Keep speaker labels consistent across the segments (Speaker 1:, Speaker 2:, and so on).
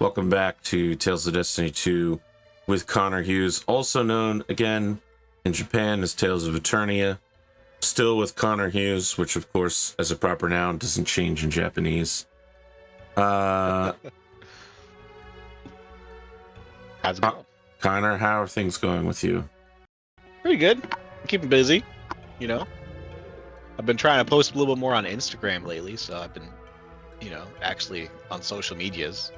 Speaker 1: Welcome back to Tales of Destiny 2 with ConorHughes, also known again in Japan as Tales of Eternia. Still with
Speaker 2: ConorHughes,
Speaker 1: which of course, as a proper noun, doesn't change in Japanese.
Speaker 2: How's it going?
Speaker 1: Connor, how are things going with you?
Speaker 2: Pretty good. I'm keeping busy, you know. I've been trying to post a little bit more on Instagram lately, so I've been, actually on social medias.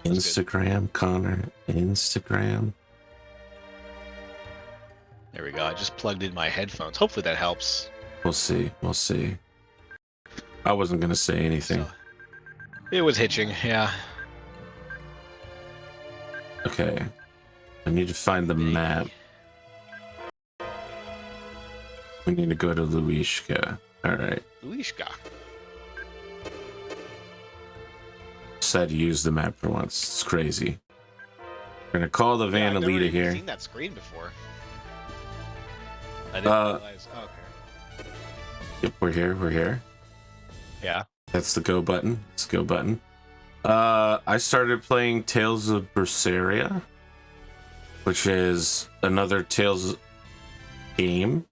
Speaker 1: Instagram, Connor, Instagram.
Speaker 2: There we go. I just plugged in my headphones. Hopefully that helps.
Speaker 1: We'll see. I wasn't going to say anything.
Speaker 2: So, it was hitching, yeah.
Speaker 1: Okay. I need to find the map. We need to go to Luishka. Alright.
Speaker 2: Luishka.
Speaker 1: Decided to use the map for once. It's crazy. We're gonna call the Vanalita here.
Speaker 2: I've seen that screen before. I didn't realize. Oh, okay.
Speaker 1: Yep, we're here.
Speaker 2: Yeah.
Speaker 1: That's the go button. It's go button. I started playing Tales of Berseria, which is another Tales game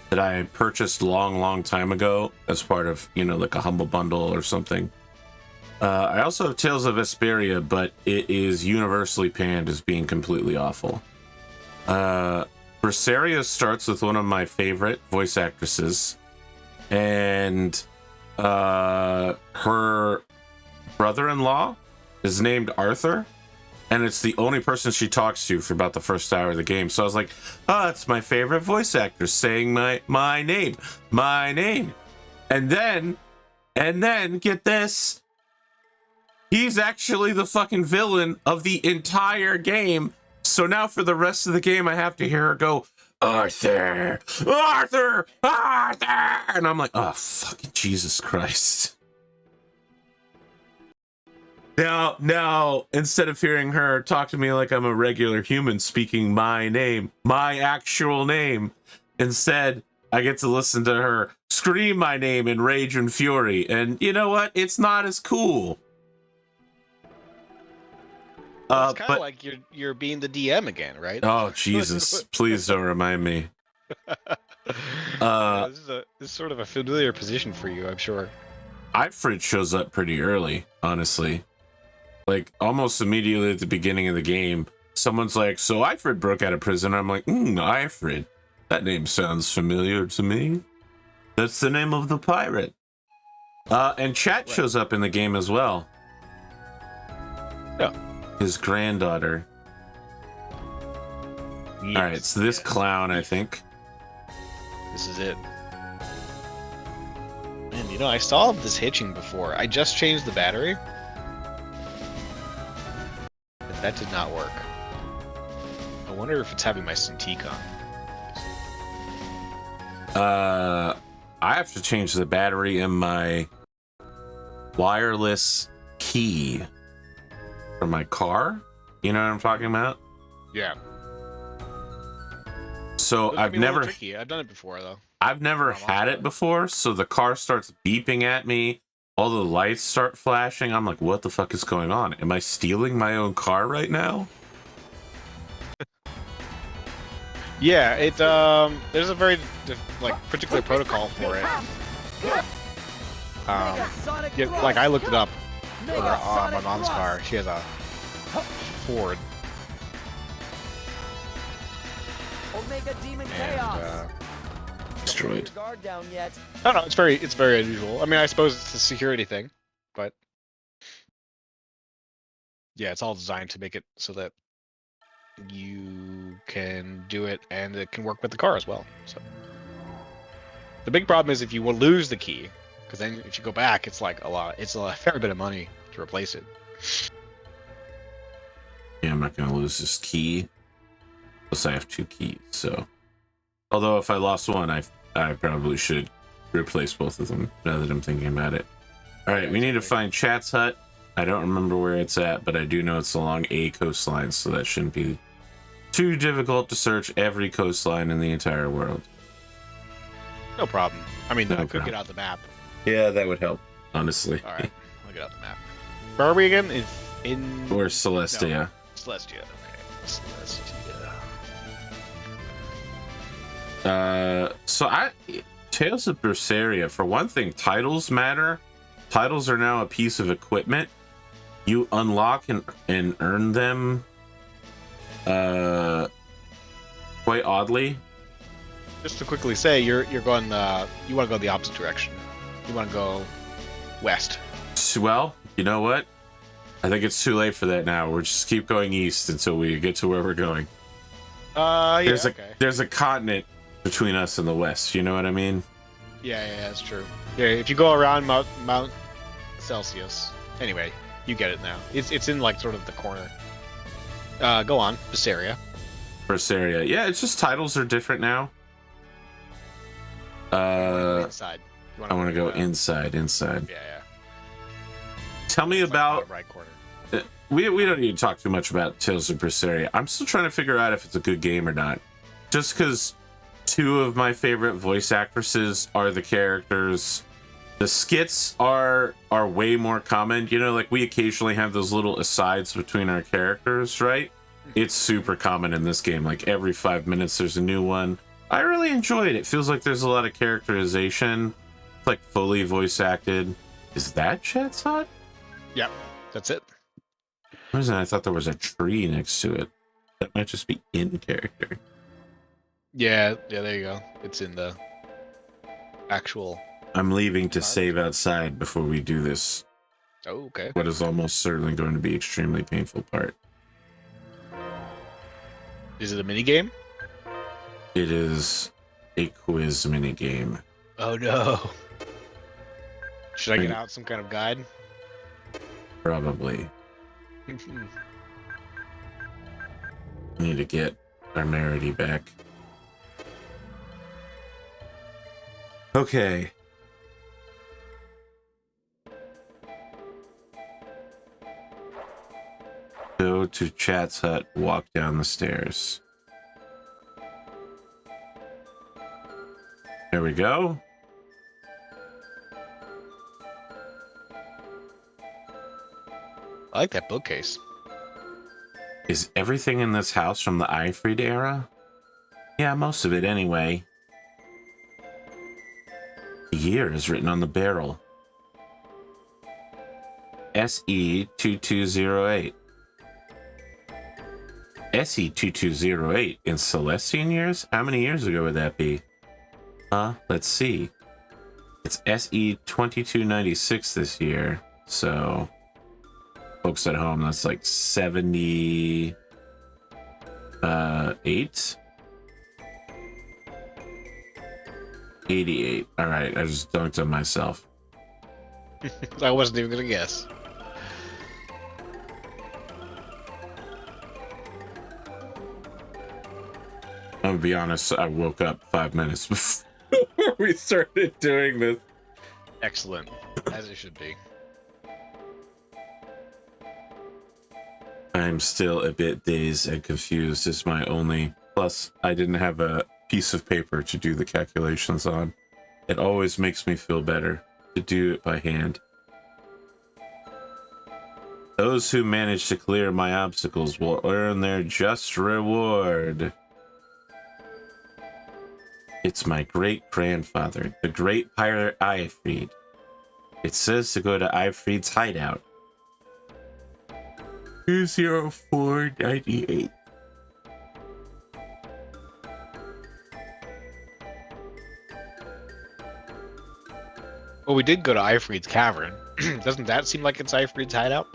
Speaker 1: that I purchased long time ago as part of, like a Humble Bundle or something. I also have Tales of Vesperia, but it is universally panned as being completely awful. Berseria starts with one of my favorite voice actresses, and her brother-in-law is named Arthur, and it's the only person she talks to for about the first hour of the game. So I was like, it's my favorite voice actor saying my name. And then get this, he's actually the fucking villain of the entire game. So now for the rest of the game, I have to hear her go, Arthur. And I'm like, oh, fucking Jesus Christ. Now, instead of hearing her talk to me like I'm a regular human speaking my name, my actual name, instead, I get to listen to her scream my name in rage and fury. And you know what? It's not as cool.
Speaker 2: It's kind of like you're being the DM again, right?
Speaker 1: Oh, Jesus. Please don't remind me.
Speaker 2: This is sort of a familiar position for you, I'm sure.
Speaker 1: Ifrit shows up pretty early, honestly. Like, almost immediately at the beginning of the game, someone's like, so Ifrit broke out of prison. I'm like, Ifrit. That name sounds familiar to me. That's the name of the pirate. And Chat shows up in the game as well.
Speaker 2: Yeah.
Speaker 1: His granddaughter.
Speaker 2: Yes,
Speaker 1: all right, so this clown, I think.
Speaker 2: This is it. Man, I saw this hitching before. I just changed the battery. But that did not work. I wonder if it's having my Cintiq on.
Speaker 1: I have to change the battery in my wireless key for my car. You know what I'm talking about?
Speaker 2: Yeah.
Speaker 1: So I've never
Speaker 2: tricky. I've done it before though.
Speaker 1: I've never had it before, so the car starts beeping at me, all the lights start flashing. I'm like, what the fuck is going on? Am I stealing my own car right now?
Speaker 2: Yeah, it there's a very particular protocol for it. Like I looked it up for my mom's car. She has a Ford.
Speaker 3: Omega Demon Chaos.
Speaker 1: Destroyed.
Speaker 3: Guard down yet.
Speaker 2: I don't know. It's very unusual. I mean, I suppose it's a security thing, but yeah, it's all designed to make it so that you can do it and it can work with the car as well. So the big problem is if you will lose the key, because then if you go back, it's like it's a fair bit of money to replace it.
Speaker 1: Yeah, I'm not gonna lose this key. Plus, I have 2 keys, so. Although if I lost one, I probably should replace both of them. Now that I'm thinking about it. All right, we need to find Chat's hut. I don't remember where it's at, but I do know it's along a coastline, so that shouldn't be too difficult to search every coastline in the entire world.
Speaker 2: No problem. I mean,
Speaker 1: No
Speaker 2: I could
Speaker 1: problem.
Speaker 2: get out the map.
Speaker 1: Yeah, that would help, honestly.
Speaker 2: All right, I'll get out the map. Where are we again?
Speaker 1: Or Celestia.
Speaker 2: No, Celestia. Okay. Celestia.
Speaker 1: Tales of Berseria, for one thing, titles matter. Titles are now a piece of equipment. You unlock and earn them quite oddly.
Speaker 2: Just to quickly say, you're going you want to go the opposite direction. You want to go west.
Speaker 1: Well, you know what? I think it's too late for that now. We'll just keep going east until we get to where we're going.
Speaker 2: Yeah,
Speaker 1: There's a continent between us and the west. You know what I mean?
Speaker 2: Yeah, that's true. Yeah, if you go around Mount Celsius. Anyway, you get it now. It's in like sort of the corner. Go on, Berseria.
Speaker 1: Berseria. Yeah, it's just titles are different now.
Speaker 2: Inside.
Speaker 1: I want to go inside.
Speaker 2: Yeah.
Speaker 1: Tell me about.
Speaker 2: Right corner.
Speaker 1: We don't need to talk too much about Tales of Berseria. I'm still trying to figure out if it's a good game or not. Just because two of my favorite voice actresses are the characters. The skits are way more common. You know, like we occasionally have those little asides between our characters, right? It's super common in this game. Like every 5 minutes there's a new one. I really enjoy it. It feels like there's a lot of characterization. It's like fully voice acted. Is that Chat's Hut?
Speaker 2: Yeah, that's it.
Speaker 1: For some reason I thought there was a tree next to it. That might just be in character.
Speaker 2: Yeah, there you go. It's in the actual.
Speaker 1: I'm leaving to save outside before we do this.
Speaker 2: Oh, okay.
Speaker 1: What is almost certainly going to be extremely painful part.
Speaker 2: Is it a mini game?
Speaker 1: It is a quiz mini game.
Speaker 2: Oh no. Should I get out some kind of guide?
Speaker 1: Probably. Need to get our Merity back. Okay. Go to Chat's hut, walk down the stairs. There we go.
Speaker 2: I like that bookcase.
Speaker 1: Is everything in this house from the Ifrid era? Yeah, most of it anyway. The year is written on the barrel. SE2208. SE2208 in Celestian years? How many years ago would that be? Let's see. It's SE2296 this year. So, folks at home, that's like 78? 88. Alright, I just dunked on myself.
Speaker 2: I wasn't even gonna guess.
Speaker 1: I'm gonna be honest, I woke up 5 minutes before we started doing this.
Speaker 2: Excellent. As it should be.
Speaker 1: I'm still a bit dazed and confused is my only... Plus, I didn't have a piece of paper to do the calculations on. It always makes me feel better to do it by hand. Those who manage to clear my obstacles will earn their just reward. It's my great-grandfather, the great pirate Ifrid. It says to go to Ifrid's hideout. 20498.
Speaker 2: Well, we did go to Ifrid's cavern. Doesn't that seem like it's Ifrid's hideout?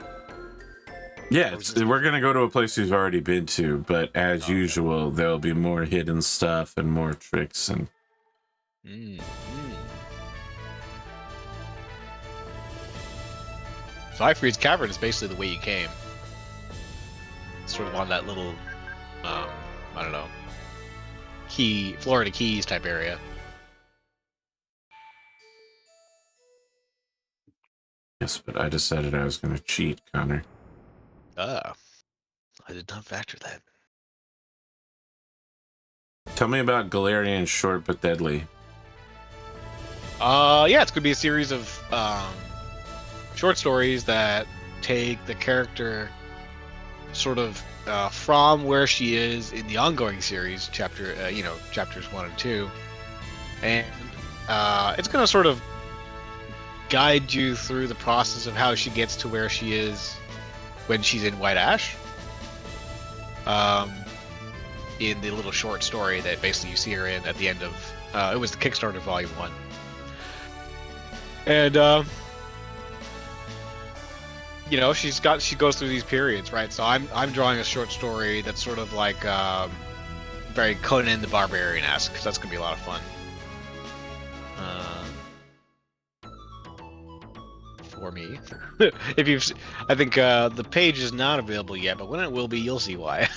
Speaker 1: Yeah, we're gonna go to a place we've already been to, but as usual, there'll be more hidden stuff and more tricks and.
Speaker 2: So Ifrid's cavern is basically the way you came. It's sort of on that little, I don't know, Florida Keys type area.
Speaker 1: Yes, but I decided I was gonna cheat, Connor.
Speaker 2: I did not factor that.
Speaker 1: Tell me about Galarian Short but Deadly.
Speaker 2: Yeah, it's gonna be a series of short stories that take the character sort of from where she is in the ongoing series, chapters 1 and 2, and it's going to sort of guide you through the process of how she gets to where she is when she's in White Ash. In the little short story that basically you see her in at the end of it was the Kickstarter Volume 1. And she goes through these periods, right? So I'm drawing a short story that's sort of like very Conan the Barbarian-esque, because that's gonna be a lot of fun. For me, I think the page is not available yet, but when it will be, you'll see why.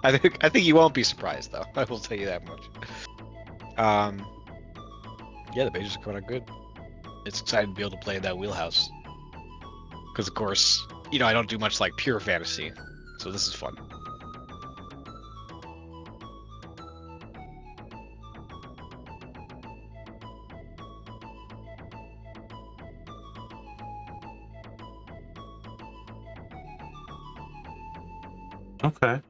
Speaker 2: I think you won't be surprised, though. I will tell you that much. Yeah, the page is kind of good. It's exciting to be able to play that wheelhouse. Because, of course, I don't do much like pure fantasy, so this is fun.
Speaker 1: Okay.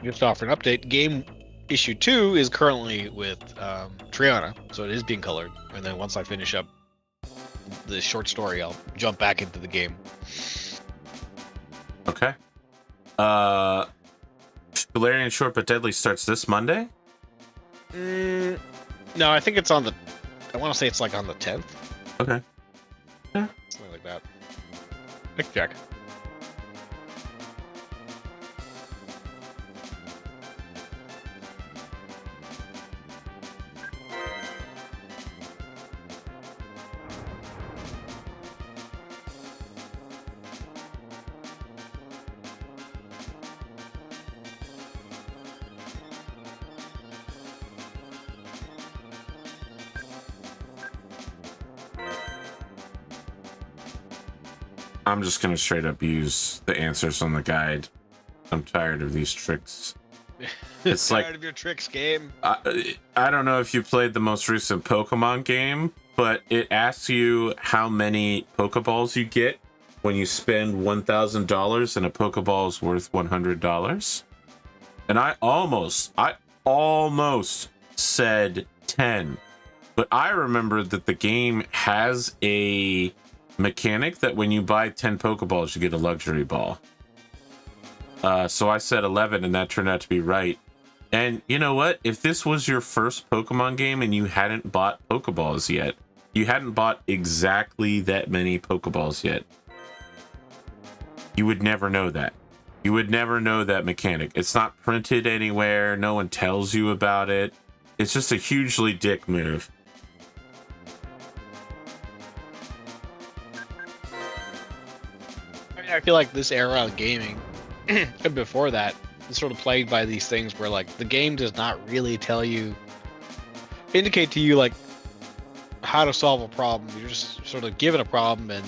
Speaker 2: Just to offer an update, game issue 2 is currently with Triana, so it is being colored. And then once I finish up the short story, I'll jump back into the game.
Speaker 1: Okay. Galarian Short But Deadly starts this Monday?
Speaker 2: No, I think it's on I want to say it's like on the 10th.
Speaker 1: Okay. Yeah.
Speaker 2: Something like that. Quick check.
Speaker 1: I'm just gonna straight up use the answers on the guide. I'm tired of these tricks. It's
Speaker 2: Tired
Speaker 1: like
Speaker 2: of your tricks, game.
Speaker 1: I don't know if you played the most recent Pokemon game, but it asks you how many Pokeballs you get when you spend $1,000 and a Pokeball is worth $100. And I almost said 10, but I remembered that the game has a mechanic that when you buy 10 Pokeballs, you get a luxury ball. So I said 11, and that turned out to be right. And you know what? If this was your first Pokemon game and you hadn't bought Pokeballs yet, you hadn't bought exactly that many Pokeballs yet, you would never know that. You would never know that mechanic. It's not printed anywhere. No one tells you about it. It's just a hugely dick move.
Speaker 2: I feel like this era of gaming, and before that, is sort of plagued by these things where, like, the game does not really indicate to you, like, how to solve a problem. You're just sort of given a problem and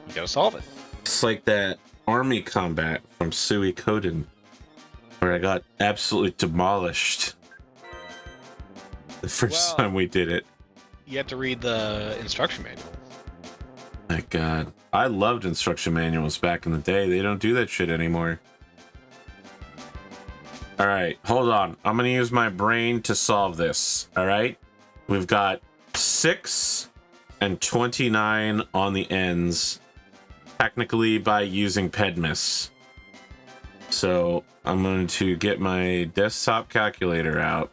Speaker 2: you gotta solve it.
Speaker 1: It's like that army combat from Suikoden, where I got absolutely demolished the first time we did it.
Speaker 2: You have to read the instruction manual.
Speaker 1: My God. I loved instruction manuals back in the day. They don't do that shit anymore. All right, hold on. I'm going to use my brain to solve this. All right. We've got 6 and 29 on the ends, technically by using Pedmis. So I'm going to get my desktop calculator out.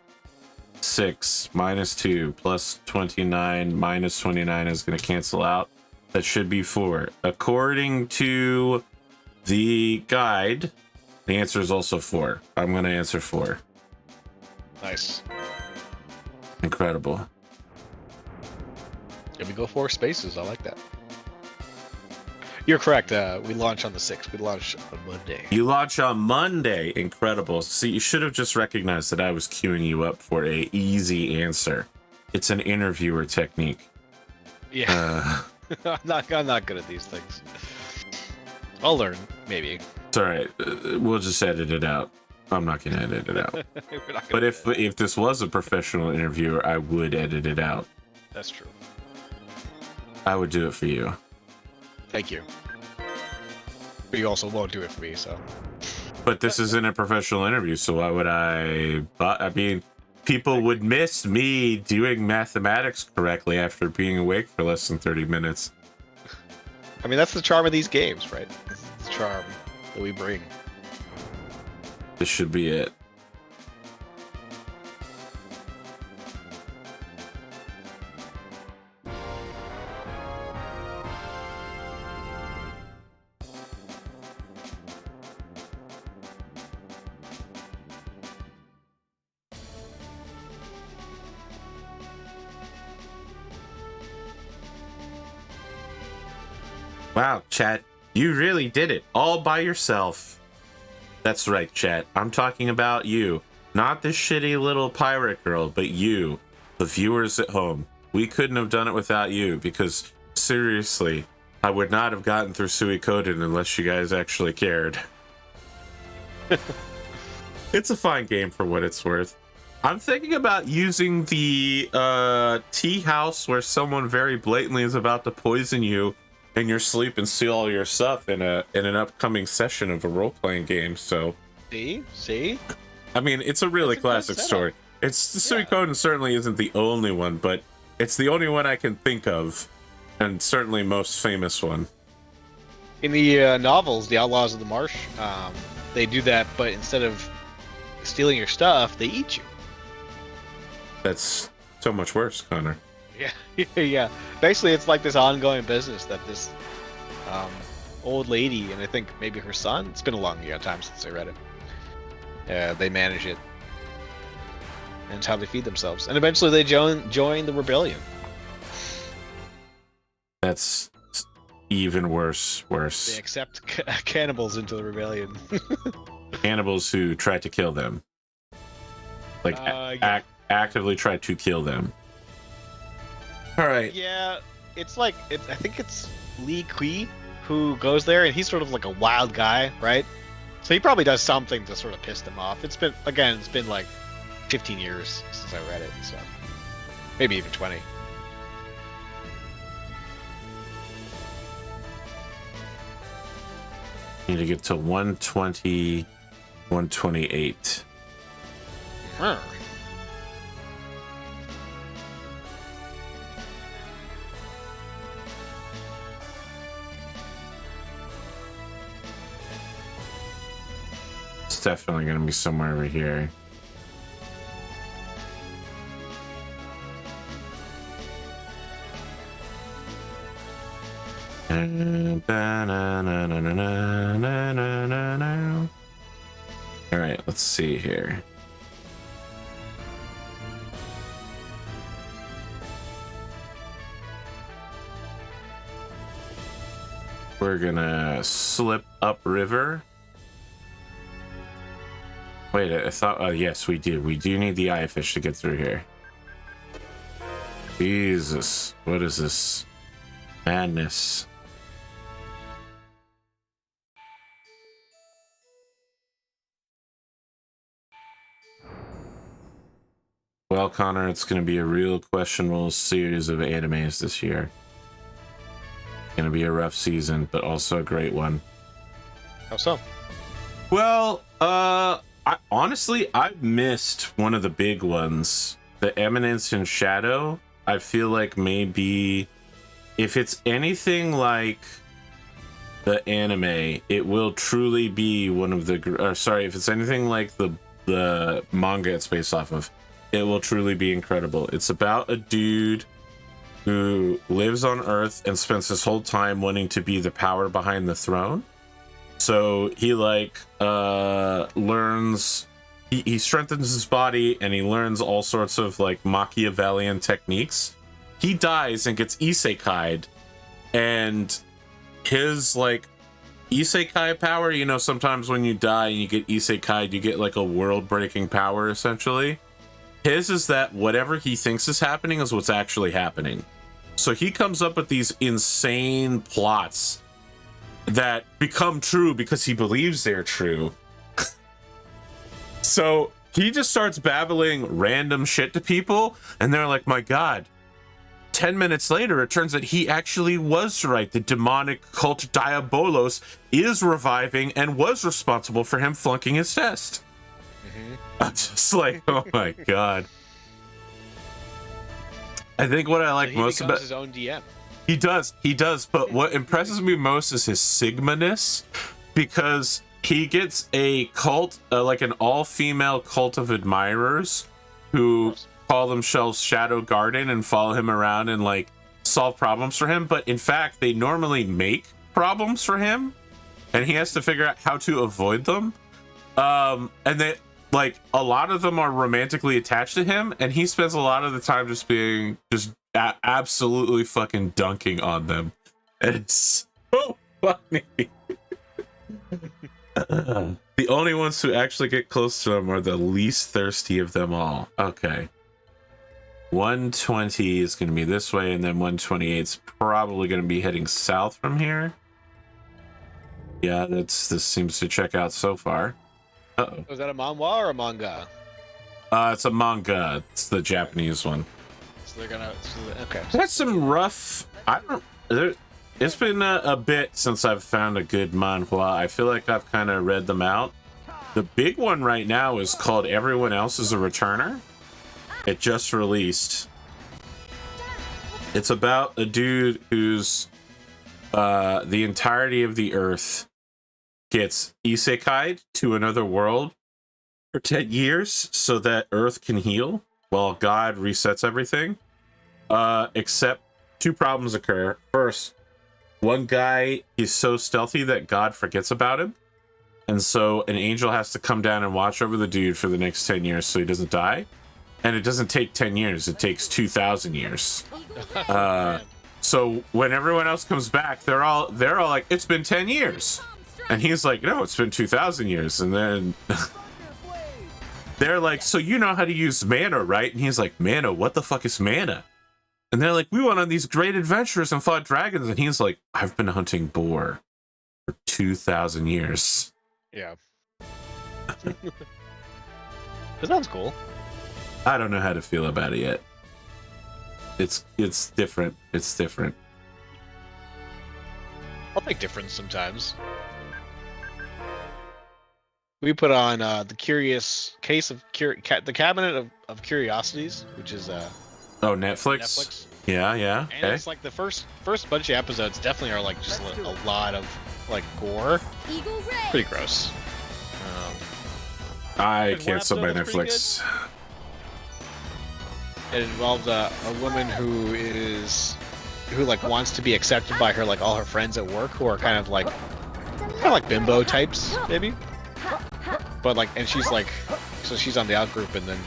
Speaker 1: 6 minus 2 plus 29 minus 29 is going to cancel out. That should be 4. According to the guide, the answer is also 4. I'm going to answer 4.
Speaker 2: Nice.
Speaker 1: Incredible.
Speaker 2: There we go, 4 spaces. I like that. You're correct. We launch on the 6th. We launch on Monday.
Speaker 1: You launch on Monday. Incredible. See, you should have just recognized that I was queuing you up for a easy answer. It's an interviewer technique.
Speaker 2: Yeah. I'm not good at these things. I'll learn, maybe.
Speaker 1: It's all right. We'll just edit it out. I'm not going to edit it out. But if this was a professional interviewer, I would edit it out.
Speaker 2: That's true.
Speaker 1: I would do it for you.
Speaker 2: Thank you. But you also won't do it for me, so.
Speaker 1: But this isn't a professional interview, so why would I? But I mean, people would miss me doing mathematics correctly after being awake for less than 30 minutes.
Speaker 2: I mean, that's the charm of these games, right? It's the charm that we bring.
Speaker 1: This should be it. Wow, chat, you really did it all by yourself. That's right, chat. I'm talking about you. Not this shitty little pirate girl, but you, the viewers at home. We couldn't have done it without you, because seriously, I would not have gotten through Suikoden unless you guys actually cared. It's a fine game for what it's worth. I'm thinking about using the tea house where someone very blatantly is about to poison you in your sleep and steal all your stuff in an upcoming session of a role-playing game. So
Speaker 2: see,
Speaker 1: I mean, it's a really classic story. It's Suikoden certainly isn't the only one, but it's the only one I can think of, and certainly most famous one.
Speaker 2: In the novels, The Outlaws of the Marsh, they do that, but instead of stealing your stuff, they eat you.
Speaker 1: That's so much worse, Connor.
Speaker 2: Yeah, yeah. Basically, it's like this ongoing business that this old lady, and I think maybe her son, it's been a long time since I read it. They manage it. And it's how they feed themselves. And eventually they join the rebellion.
Speaker 1: That's even worse.
Speaker 2: They accept cannibals into the rebellion.
Speaker 1: Cannibals who try to kill them. Like, actively try to kill them. All right.
Speaker 2: Yeah, it's like I think it's Lee Kui who goes there, and he's sort of like a wild guy, right? So he probably does something to sort of piss them off. It's been like 15 years since I read it, so maybe even 20.
Speaker 1: Need to get to 120, 128. It's definitely going to be somewhere over here. All right, let's see here. We're gonna slip upriver. Wait, I thought, oh yes, we do. We do need the eye fish to get through here. Jesus, what is this madness? Well, Connor, it's going to be a real questionable series of animes this year. Going to be a rough season, but also a great one.
Speaker 2: How so?
Speaker 1: Well, honestly, I've missed one of the big ones, The Eminence in Shadow. I feel like maybe if it's anything like the anime, it will truly be one of the. Sorry, if it's anything like the manga it's based off of, it will truly be incredible. It's about a dude who lives on Earth and spends his whole time wanting to be the power behind the throne. So he learns, he strengthens his body and he learns all sorts of like Machiavellian techniques. He dies and gets isekai'd, and his like isekai power, you know, sometimes when you die and you get isekai'd, you get like a world-breaking power essentially. His is that whatever he thinks is happening is what's actually happening. So he comes up with these insane plots that become true because he believes they're true. So he just starts babbling random shit to people, and they're like, my God, 10 minutes later, it turns out he actually was right. The demonic cult Diabolos is reviving and was responsible for him flunking his test. I'm just like, oh my god. I think what I like most about
Speaker 2: his own DM.
Speaker 1: He does. But what impresses me most is his Sigma-ness, because he gets a cult, like an all-female cult of admirers who call themselves Shadow Garden and follow him around and like solve problems for him. But in fact, they normally make problems for him, and he has to figure out how to avoid them. And they like a lot of them are romantically attached to him, and he spends a lot of the time just being absolutely fucking dunking on them. And it's so funny. The only ones who actually get close to him are the least thirsty of them all. Okay. 120 is going to be this way, and then 128 is probably going to be heading south from here. Yeah, this seems to check out so far. Uh-oh.
Speaker 2: Was that a manhwa or a manga?
Speaker 1: It's a manga. It's the Japanese one.
Speaker 2: So they're gonna. Okay.
Speaker 1: That's some rough. It's been a bit since I've found a good manhwa. I feel like I've kind of read them out. The big one right now is called Everyone Else is a Returner. It just released. It's about a dude who's the entirety of the Earth gets isekai'd to another world for 10 years so that Earth can heal while God resets everything. Except two problems occur. First, one guy is so stealthy that God forgets about him. And so an angel has to come down and watch over the dude for the next 10 years so he doesn't die. And it doesn't take 10 years, it takes 2,000 years. So when everyone else comes back, they're all like, it's been 10 years. And he's like, no, it's been 2,000 years. And then they're like, so you know how to use mana, right? And he's like, mana? What the fuck is mana? And they're like, we went on these great adventures and fought dragons. And he's like, I've been hunting boar for 2,000 years.
Speaker 2: Yeah. That sounds cool.
Speaker 1: I don't know how to feel about it yet. It's different. It's different.
Speaker 2: I'll take difference sometimes. We put on the Curious Case of the Cabinet of Curiosities, which is
Speaker 1: oh, Netflix. Yeah.
Speaker 2: And
Speaker 1: Okay.
Speaker 2: it's like the first bunch of episodes definitely are like just a lot of like gore. Pretty gross.
Speaker 1: I
Speaker 2: one
Speaker 1: canceled my
Speaker 2: episode was pretty
Speaker 1: Netflix.
Speaker 2: It involves a woman who like wants to be accepted by her like all her friends at work who are kind of like bimbo types maybe, but like, and she's like, so she's on the out group, and then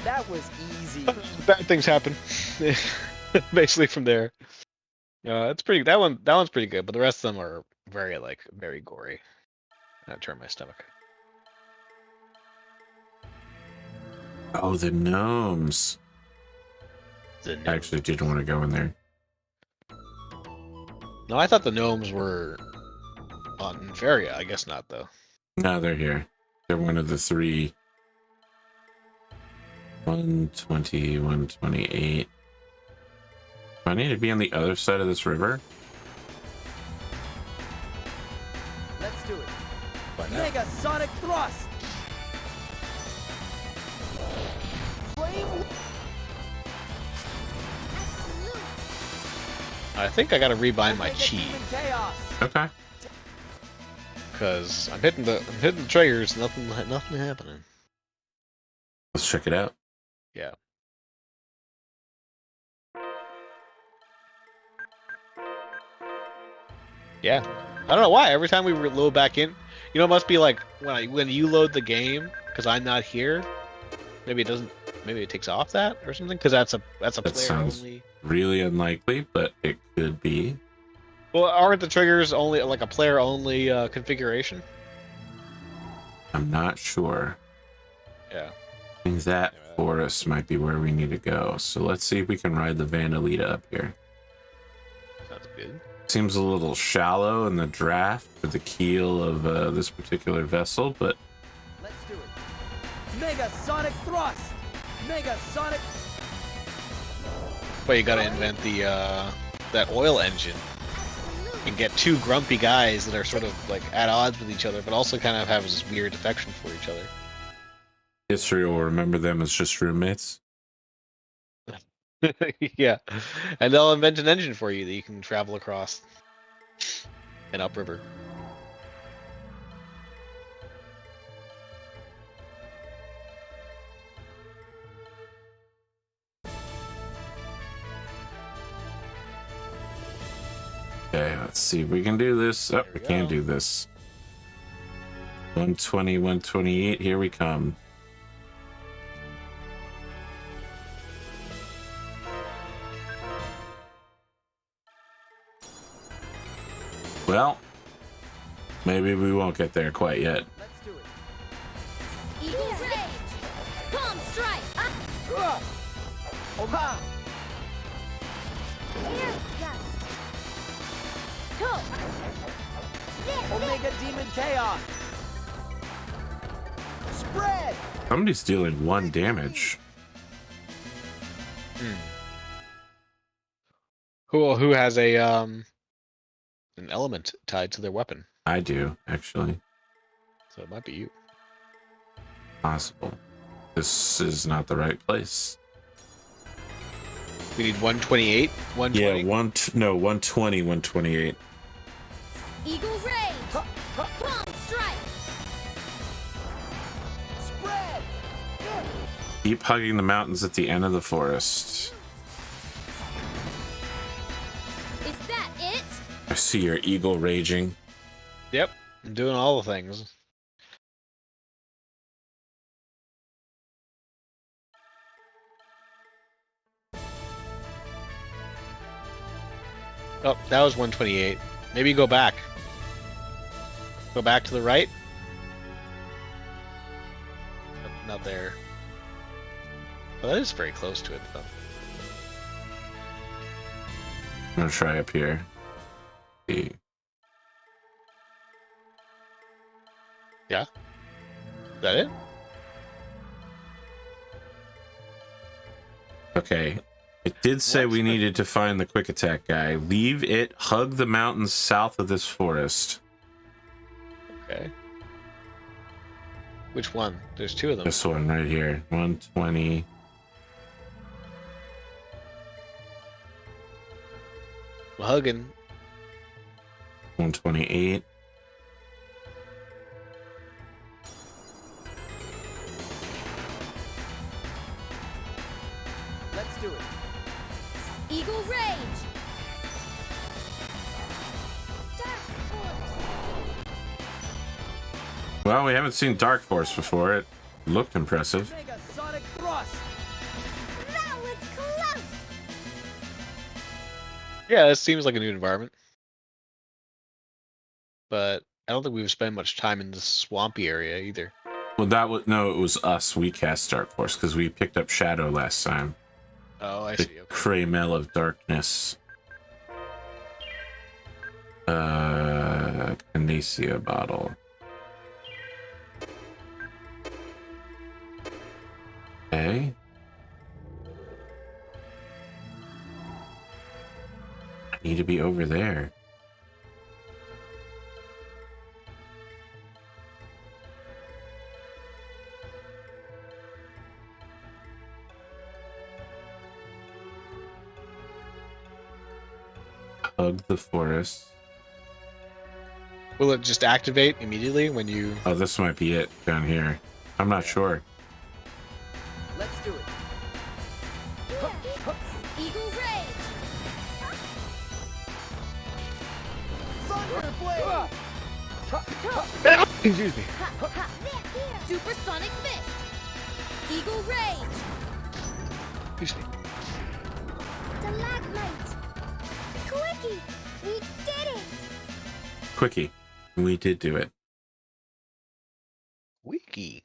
Speaker 3: That was easy.
Speaker 2: bad things happen. Basically from there. It's pretty. That one's pretty good, but the rest of them are very gory. That turned my stomach.
Speaker 1: Oh, the gnomes. I actually didn't want to go in there.
Speaker 2: No, I thought the gnomes were on Inferia. I guess not, though.
Speaker 1: No, they're here. They're one of the three. 120, 128. Do I need to be on the other side of this river?
Speaker 3: Let's do it.
Speaker 2: Why not?
Speaker 3: Mega Sonic Thrust. Flame.
Speaker 2: I think I gotta rebind my
Speaker 3: Omega
Speaker 2: chi
Speaker 3: Demon Chaos.
Speaker 1: Okay.
Speaker 2: because I'm hitting the triggers. Nothing happening.
Speaker 1: Let's check it out.
Speaker 2: Yeah. Yeah. I don't know why. Every time we load back in, it must be like when you load the game, because I'm not here. Maybe it doesn't. Maybe it takes off that or something. Because that's a
Speaker 1: That
Speaker 2: player
Speaker 1: sounds
Speaker 2: only.
Speaker 1: really unlikely, but it could be.
Speaker 2: Well, aren't the triggers only like a player only configuration?
Speaker 1: I'm not sure.
Speaker 2: Yeah.
Speaker 1: I think that forest might be where we need to go. So let's see if we can ride the Vandalita up here.
Speaker 2: Sounds good.
Speaker 1: Seems a little shallow in the draft for the keel of this particular vessel, but
Speaker 3: Let's do it. Mega Sonic Thrust. Mega Sonic.
Speaker 2: Well, you gotta invent the that oil engine and get two grumpy guys that are sort of like at odds with each other, but also kind of have this weird affection for each other.
Speaker 1: History will remember them as just roommates.
Speaker 2: Yeah, and they'll invent an engine for you that you can travel across and upriver.
Speaker 1: Okay, let's see if we can do this. Oh, we can do this. 120, 128, here we come. Well, maybe we won't get there quite yet.
Speaker 3: Let's do it.
Speaker 4: Eagle Rage! Palm Strike!
Speaker 3: Oha!
Speaker 4: Air Gust! Go!
Speaker 3: Omega Demon Chaos! Spread!
Speaker 1: Somebody's dealing 1 damage.
Speaker 2: Who has a an element tied to their weapon?
Speaker 1: I do, actually.
Speaker 2: So it might be you.
Speaker 1: Possible. This is not the right place.
Speaker 2: We need 128. 120.
Speaker 1: Yeah, 120, 128.
Speaker 4: Eagle Rage! Palm Strike!
Speaker 3: Spread!
Speaker 1: Keep hugging the mountains at the end of the forest.
Speaker 4: Is that it?
Speaker 1: I see your eagle raging.
Speaker 2: Yep, I'm doing all the things. Oh, that was 128. Maybe go back. Go back to the right. Nope, not there. Well, that is very close to it, though.
Speaker 1: I'm gonna try up here. See.
Speaker 2: Yeah? Is that it?
Speaker 1: Okay. It did say we needed to find the quick attack guy. Leave it, hug the mountains south of this forest.
Speaker 2: Okay. Which one? There's two of them.
Speaker 1: This one right here. 120.
Speaker 2: Hugging.
Speaker 1: 128.
Speaker 3: Let's do it.
Speaker 4: Eagle Rage! Dark Force!
Speaker 1: Well, we haven't seen Dark Force before. It looked impressive.
Speaker 3: Mega Sonic Thrust!
Speaker 4: That was close!
Speaker 2: Yeah, this seems like a new environment. But I don't think we've spent much time in the swampy area either.
Speaker 1: Well, that was no, it was us. We cast Dark Force because we picked up Shadow last time.
Speaker 2: Oh, I
Speaker 1: The
Speaker 2: see. Okay.
Speaker 1: Cramel of Darkness. Panacea bottle. Okay. I need to be over there. Hug the forest.
Speaker 2: Will it just activate immediately when you...
Speaker 1: Oh, this might be it down here. I'm not sure.
Speaker 3: Let's do it.
Speaker 4: Eagle Rage!
Speaker 3: Thunder Blade!
Speaker 2: Excuse me.
Speaker 4: Supersonic Fist! Eagle Rage!
Speaker 2: Excuse me.
Speaker 4: Stalagmite! Quickie! We did it!
Speaker 1: Quickie. We did do it.
Speaker 2: Wiki.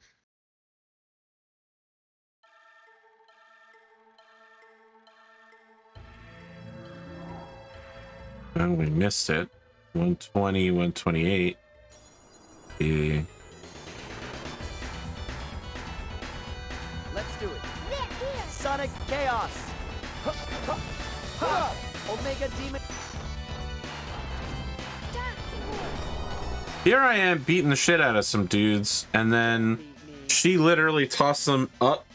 Speaker 1: Well, we missed it. 120, 128. Yeah.
Speaker 3: Let's do it. Sonic Chaos! Ha! Omega Demon.
Speaker 1: Here I am beating the shit out of some dudes, and then she literally tossed them up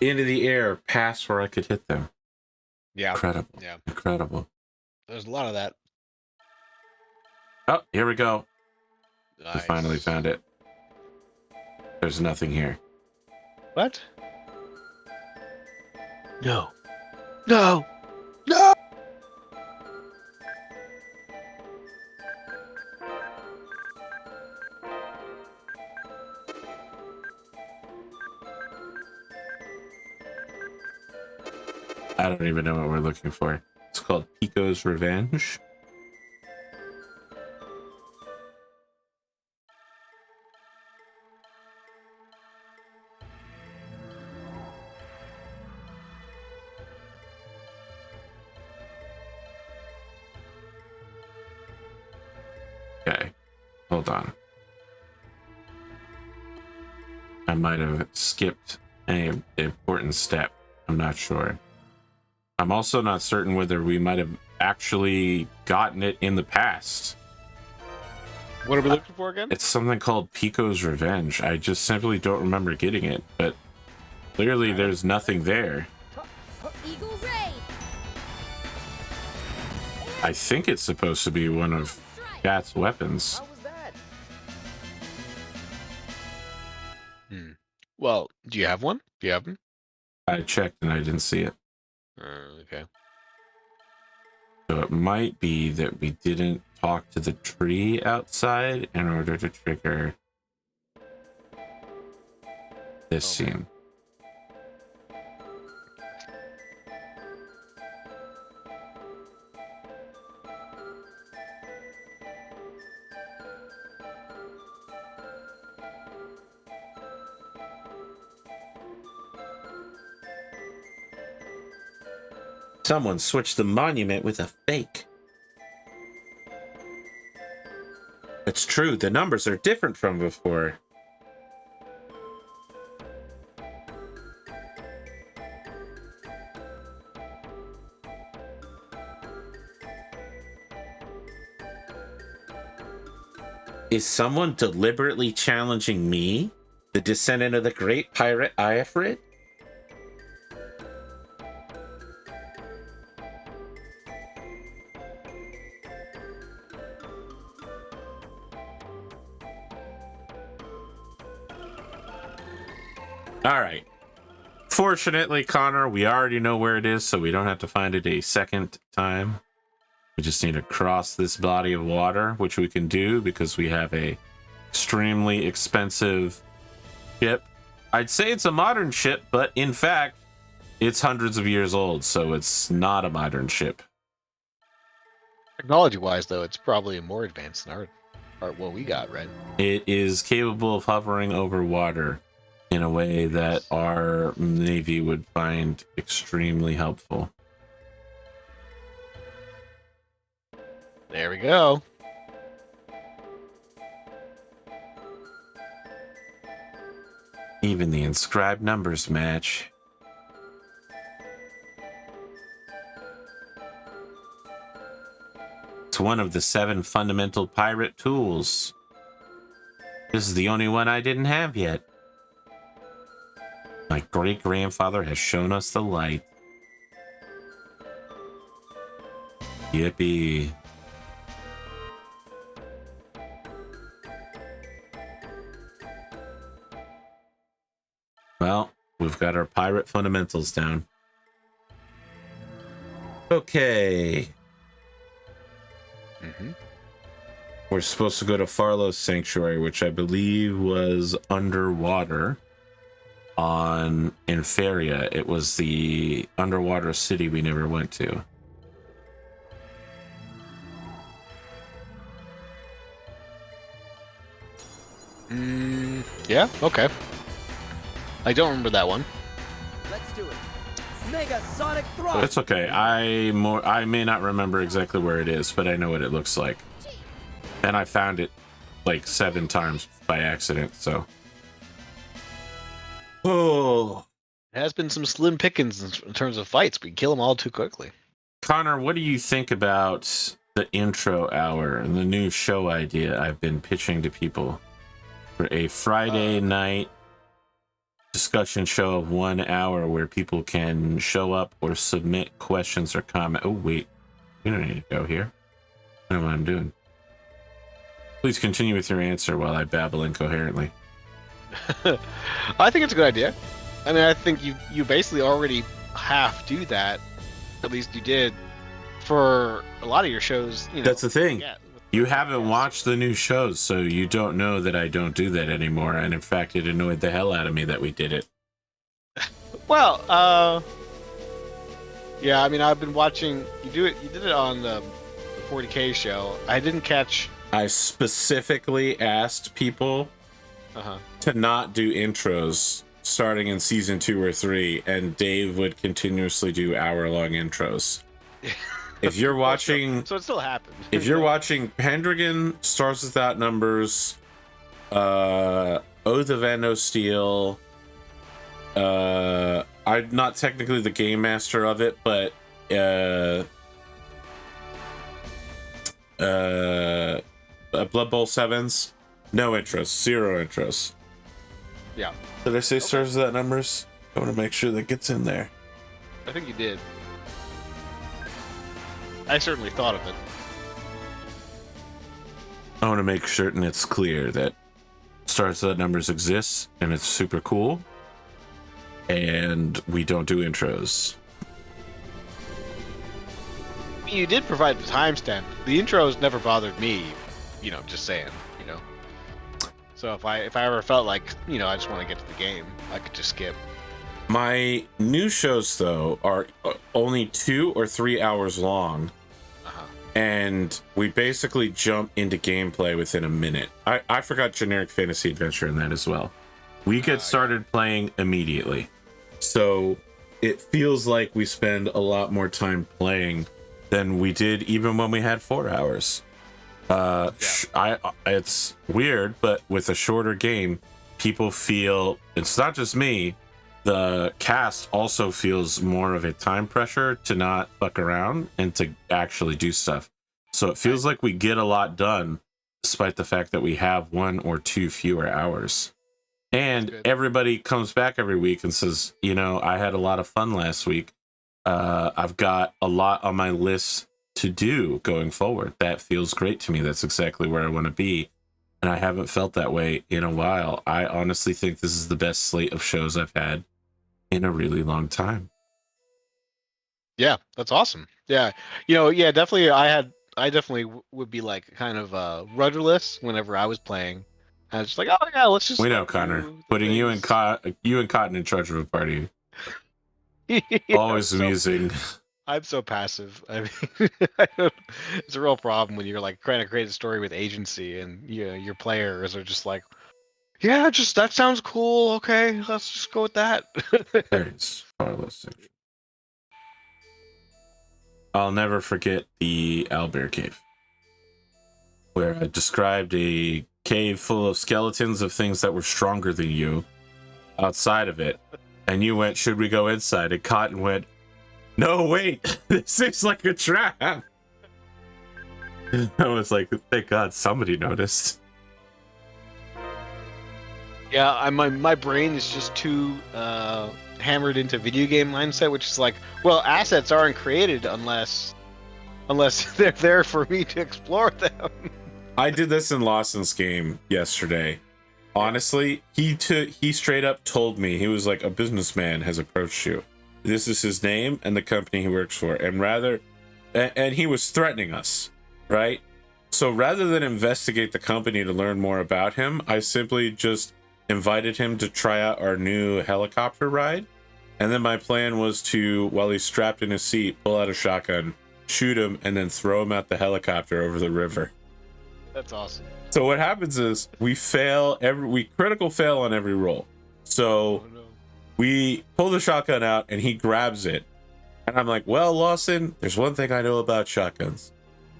Speaker 1: into the air past where I could hit them.
Speaker 2: Yeah.
Speaker 1: Incredible.
Speaker 2: Yeah.
Speaker 1: Incredible.
Speaker 2: There's a lot of that.
Speaker 1: Oh, here we go.
Speaker 2: Nice.
Speaker 1: We finally found it. There's nothing here.
Speaker 2: What? No. No. No.
Speaker 1: I don't even know what we're looking for. It's called Pico's Revenge. Okay, hold on. I might have skipped an important step. I'm not sure. I'm also not certain whether we might have actually gotten it in the past.
Speaker 2: What are we looking for again?
Speaker 1: It's something called Pico's Revenge. I just simply don't remember getting it, but clearly there's nothing there.
Speaker 4: Eagle Ray.
Speaker 1: I think it's supposed to be one of Cat's weapons.
Speaker 3: How was that?
Speaker 2: Well, do you have one? Do you have them?
Speaker 1: I checked and I didn't see it.
Speaker 2: Okay.
Speaker 1: So it might be that we didn't talk to the tree outside in order to trigger this scene. Someone switched the monument with a fake. It's true, the numbers are different from before. Is someone deliberately challenging me, the descendant of the great pirate Iafrid? All right. Fortunately, Connor, we already know where it is, so we don't have to find it a second time. We just need to cross this body of water, which we can do because we have a extremely expensive ship. I'd say it's a modern ship, but in fact, it's hundreds of years old, so it's not a modern ship.
Speaker 2: Technology-wise, though, it's probably more advanced than what we got, right?
Speaker 1: It is capable of hovering over water in a way that our Navy would find extremely helpful.
Speaker 2: There we go.
Speaker 1: Even the inscribed numbers match. It's one of the 7 fundamental pirate tools. This is the only one I didn't have yet. My great-grandfather has shown us the light. Yippee. Well, we've got our pirate fundamentals down. Okay. We're supposed to go to Farlow's Sanctuary, which I believe was underwater on Inferia. It was the underwater city we never went to.
Speaker 2: Yeah, okay. I don't remember that one.
Speaker 3: Let's do it. Mega Sonic Thrust.
Speaker 1: It's okay. I may not remember exactly where it is, but I know what it looks like. And I found it like 7 times by accident, so. Oh.
Speaker 2: has been some slim pickings in terms of fights. We kill them all too quickly.
Speaker 1: Connor, what do you think about the intro hour and the new show idea I've been pitching to people for a Friday night discussion show of 1 hour where people can show up or submit questions or comment? Oh, wait. We don't need to go here. I know what I'm doing. Please continue with your answer while I babble incoherently.
Speaker 2: I think it's a good idea. I mean, I think you basically already half do that. At least you did for a lot of your shows. You know,
Speaker 1: that's the thing.
Speaker 2: Yeah,
Speaker 1: you haven't watched the new shows, so you don't know that I don't do that anymore. And in fact, it annoyed the hell out of me that we did it.
Speaker 2: Well, yeah. I mean, I've been watching. You did it on the 40K show. I didn't catch.
Speaker 1: I specifically asked people to not do intros starting in season 2 or 3, and Dave would continuously do hour-long intros. If you're watching,
Speaker 2: so it still happened.
Speaker 1: If you're watching Pendragon, Stars Without Numbers, Oath of Endo Steel, I'm not technically the game master of it, but Blood Bowl 7s, no intros, 0 intros.
Speaker 2: Yeah.
Speaker 1: Did I say Stars Without Numbers? I want to make sure that gets in there.
Speaker 2: I think you did. I certainly thought of it.
Speaker 1: I want to make certain it's clear that Stars Without Numbers exists, and it's super cool, and we don't do intros.
Speaker 2: You did provide the timestamp. The intros never bothered me, you know, just saying, you know. So if I ever felt like, you know, I just want to get to the game, I could just skip.
Speaker 1: My new shows, though, are only 2 or 3 hours long, and we basically jump into gameplay within a minute. I forgot generic fantasy adventure in that as well. We get started playing immediately, so it feels like we spend a lot more time playing than we did even when we had 4 hours. It's weird, but with a shorter game, people feel, it's not just me, the cast also feels more of a time pressure to not fuck around and to actually do stuff. So it feels like we get a lot done despite the fact that we have 1 or 2 fewer hours. And everybody comes back every week and says, you know, I had a lot of fun last week. I've got a lot on my list to do going forward. That feels great to me. That's exactly where I want to be. And I haven't felt that way in a while. I honestly think this is the best slate of shows I've had in a really long time.
Speaker 2: Yeah, that's awesome. Yeah, you know, yeah, definitely. I definitely would be like kind of rudderless whenever I was playing. I was just like, oh yeah, let's just.
Speaker 1: We know, Connor. Putting you and Cotton in charge of a party.
Speaker 2: Yeah,
Speaker 1: always amusing.
Speaker 2: I'm so passive. I mean, it's a real problem when you're like trying to create a story with agency, and you know, your players are just like, yeah, just that sounds cool. Okay, let's just go with that.
Speaker 1: There's Carlos section. I'll never forget the Owlbear Cave, where I described a cave full of skeletons of things that were stronger than you outside of it. And you went, should we go inside? And Cotton went, no, wait, this seems like a trap. I was like, thank God somebody noticed.
Speaker 2: Yeah, my brain is just too hammered into video game mindset, which is like, well, assets aren't created unless they're there for me to explore them.
Speaker 1: I did this in Lawson's game yesterday. Honestly, he straight up told me, he was like, a businessman has approached you. This is his name and the company he works for, and he was threatening us, right? So rather than investigate the company to learn more about him, I simply just invited him to try out our new helicopter ride. And then my plan was to, while he's strapped in his seat, pull out a shotgun, shoot him, and then throw him out the helicopter over the river.
Speaker 2: That's awesome.
Speaker 1: So what happens is we critical fail on every roll. So we pull the shotgun out and he grabs it. And I'm like, well, Lawson, there's one thing I know about shotguns.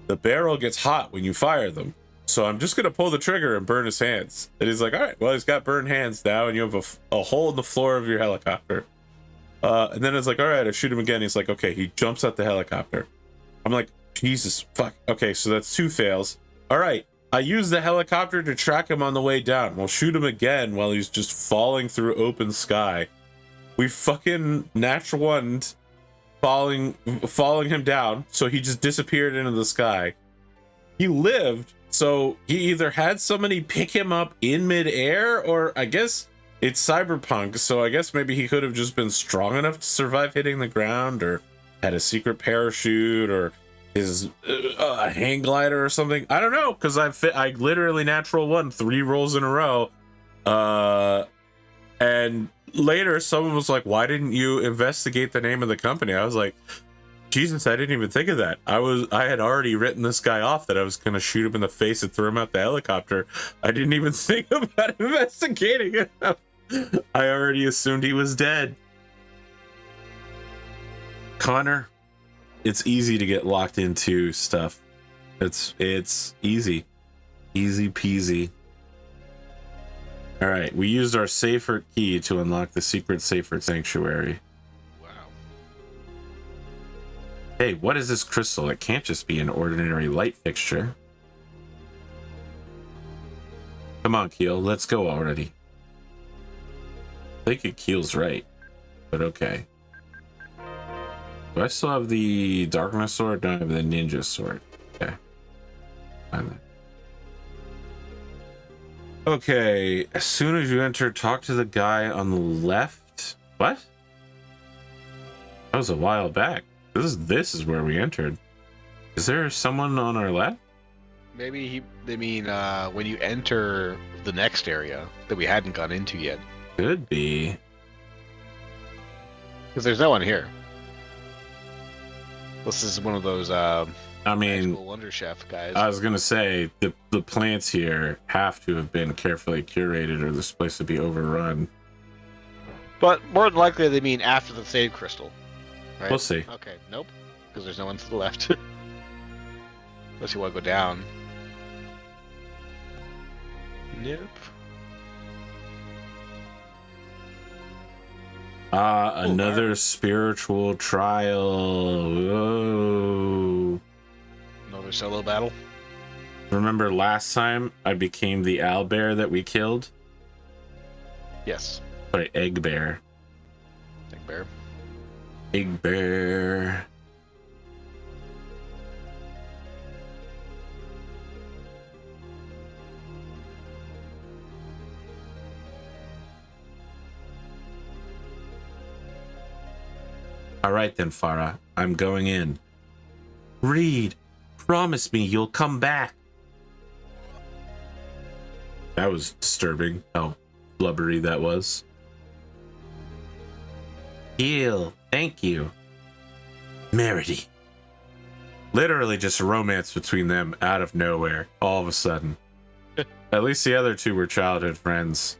Speaker 1: The barrel gets hot when you fire them. So I'm just going to pull the trigger and burn his hands. And he's like, all right, well, he's got burned hands now, and you have a hole in the floor of your helicopter. And then it's like, all right, I shoot him again. He's like, okay. He jumps out the helicopter. I'm like, Jesus, fuck. Okay, so that's 2 fails. All right. I use the helicopter to track him on the way down. We'll shoot him again while he's just falling through open sky. We fucking natural one falling him down, so he just disappeared into the sky. He lived, so he either had somebody pick him up in midair, or I guess it's cyberpunk, so I guess maybe he could have just been strong enough to survive hitting the ground, or had a secret parachute, or his hang glider or something. I don't know, because I literally natural one 3 rolls in a row. And later someone was like, why didn't you investigate the name of the company? I was like, Jesus, I didn't even think of that. I had already written this guy off that I was gonna shoot him in the face and throw him out the helicopter. I didn't even think about investigating him. I already assumed he was dead. Connor, it's easy to get locked into stuff. It's easy peasy. All right, we used our Safer key to unlock the secret Safer sanctuary.
Speaker 2: Wow.
Speaker 1: Hey, what is this crystal? It can't just be an ordinary light fixture. Come on, Keel, let's go already. I think Keel's right, but okay. Do I still have the darkness sword? No, I have the ninja sword. Okay. Find that. Okay, as soon as you enter, talk to the guy on the left. What? That was a while back. This is where we entered. Is there someone on our left?
Speaker 2: Maybe they mean when you enter the next area that we hadn't gone into yet.
Speaker 1: Could be.
Speaker 2: Because there's no one here. This is one of those
Speaker 1: I mean,
Speaker 2: Magical Wonder Chef guys.
Speaker 1: I was gonna say the plants here have to have been carefully curated, or this place would be overrun.
Speaker 2: But more than likely they mean after the save crystal. Right?
Speaker 1: We'll see.
Speaker 2: Okay, nope. Because there's no one to the left. Unless you want to go down. Nope.
Speaker 1: Another spiritual trial. Whoa.
Speaker 2: Another solo battle.
Speaker 1: Remember last time I became the owl bear that we killed?
Speaker 2: Yes.
Speaker 1: Sorry, egg bear.
Speaker 2: Big bear.
Speaker 1: Egg bear. All right then, Farah. I'm going in. Reed, promise me you'll come back. That was disturbing, how blubbery that was. Heal, thank you. Merity. Literally just a romance between them out of nowhere, all of a sudden. At least the other two were childhood friends.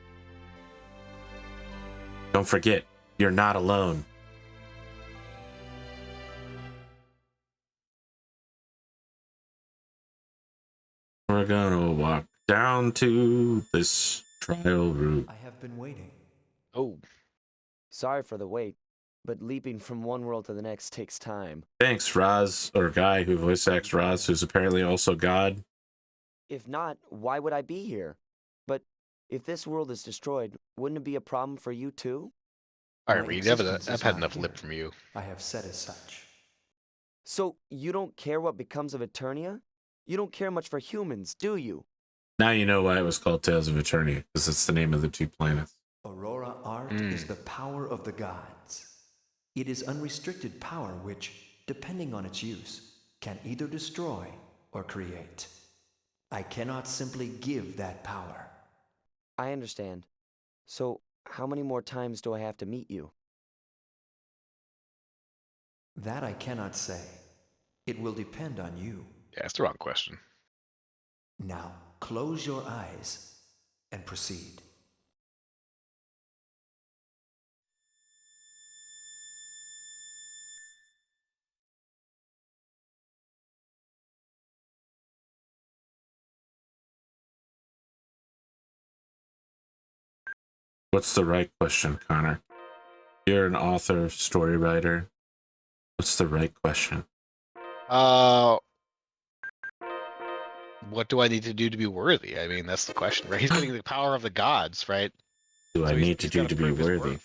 Speaker 1: Don't forget, you're not alone. We're gonna walk down to this trial route.
Speaker 3: I have been waiting.
Speaker 2: Oh.
Speaker 5: Sorry for the wait, but leaping from one world to the next takes time.
Speaker 1: Thanks, Raz, or Guy, who voice acts Raz, who's apparently also God.
Speaker 5: If not, why would I be here? But if this world is destroyed, wouldn't it be a problem for you too?
Speaker 2: Alright,
Speaker 3: My
Speaker 2: Reed,
Speaker 3: existence
Speaker 2: I've
Speaker 3: is
Speaker 2: had
Speaker 3: not
Speaker 2: enough
Speaker 3: here.
Speaker 2: lip from you.
Speaker 3: I have said as such.
Speaker 5: So you don't care what becomes of Eternia? You don't care much for humans, do you?
Speaker 1: Now you know why it was called Tales of Eternia, because it's the name of the 2 planets.
Speaker 3: Aurora art is the power of the gods. It is unrestricted power which, depending on its use, can either destroy or create. I cannot simply give that power.
Speaker 5: I understand. So how many more times do I have to meet you?
Speaker 3: That I cannot say. It will depend on you.
Speaker 2: Yeah, that's the wrong question.
Speaker 3: Now, close your eyes and proceed.
Speaker 1: What's the right question, Connor? You're an author, story writer. What's the right question?
Speaker 2: What do I need to do to be worthy? I mean, that's the question, right? He's getting the power of the gods, right?
Speaker 1: Do I
Speaker 2: So
Speaker 1: need to
Speaker 2: he's
Speaker 1: do
Speaker 2: gotta
Speaker 1: to be
Speaker 2: prove his
Speaker 1: worthy?
Speaker 2: worth.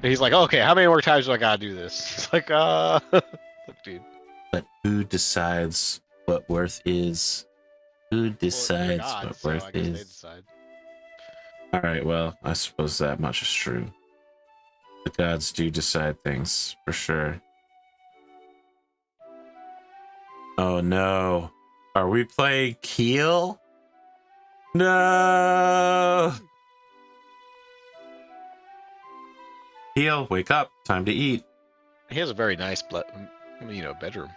Speaker 2: And he's like, okay, how many more times do I gotta do this? It's like, look, dude.
Speaker 1: But who decides what worth is? Who
Speaker 2: Well,
Speaker 1: decides
Speaker 2: they're gods,
Speaker 1: what
Speaker 2: so
Speaker 1: worth
Speaker 2: I guess they
Speaker 1: is?
Speaker 2: decide.
Speaker 1: All right, well, I suppose that much is true. The gods do decide things, for sure. Oh no. Are we playing Keel? No! Keel, wake up. Time to eat.
Speaker 2: He has a very nice, bedroom.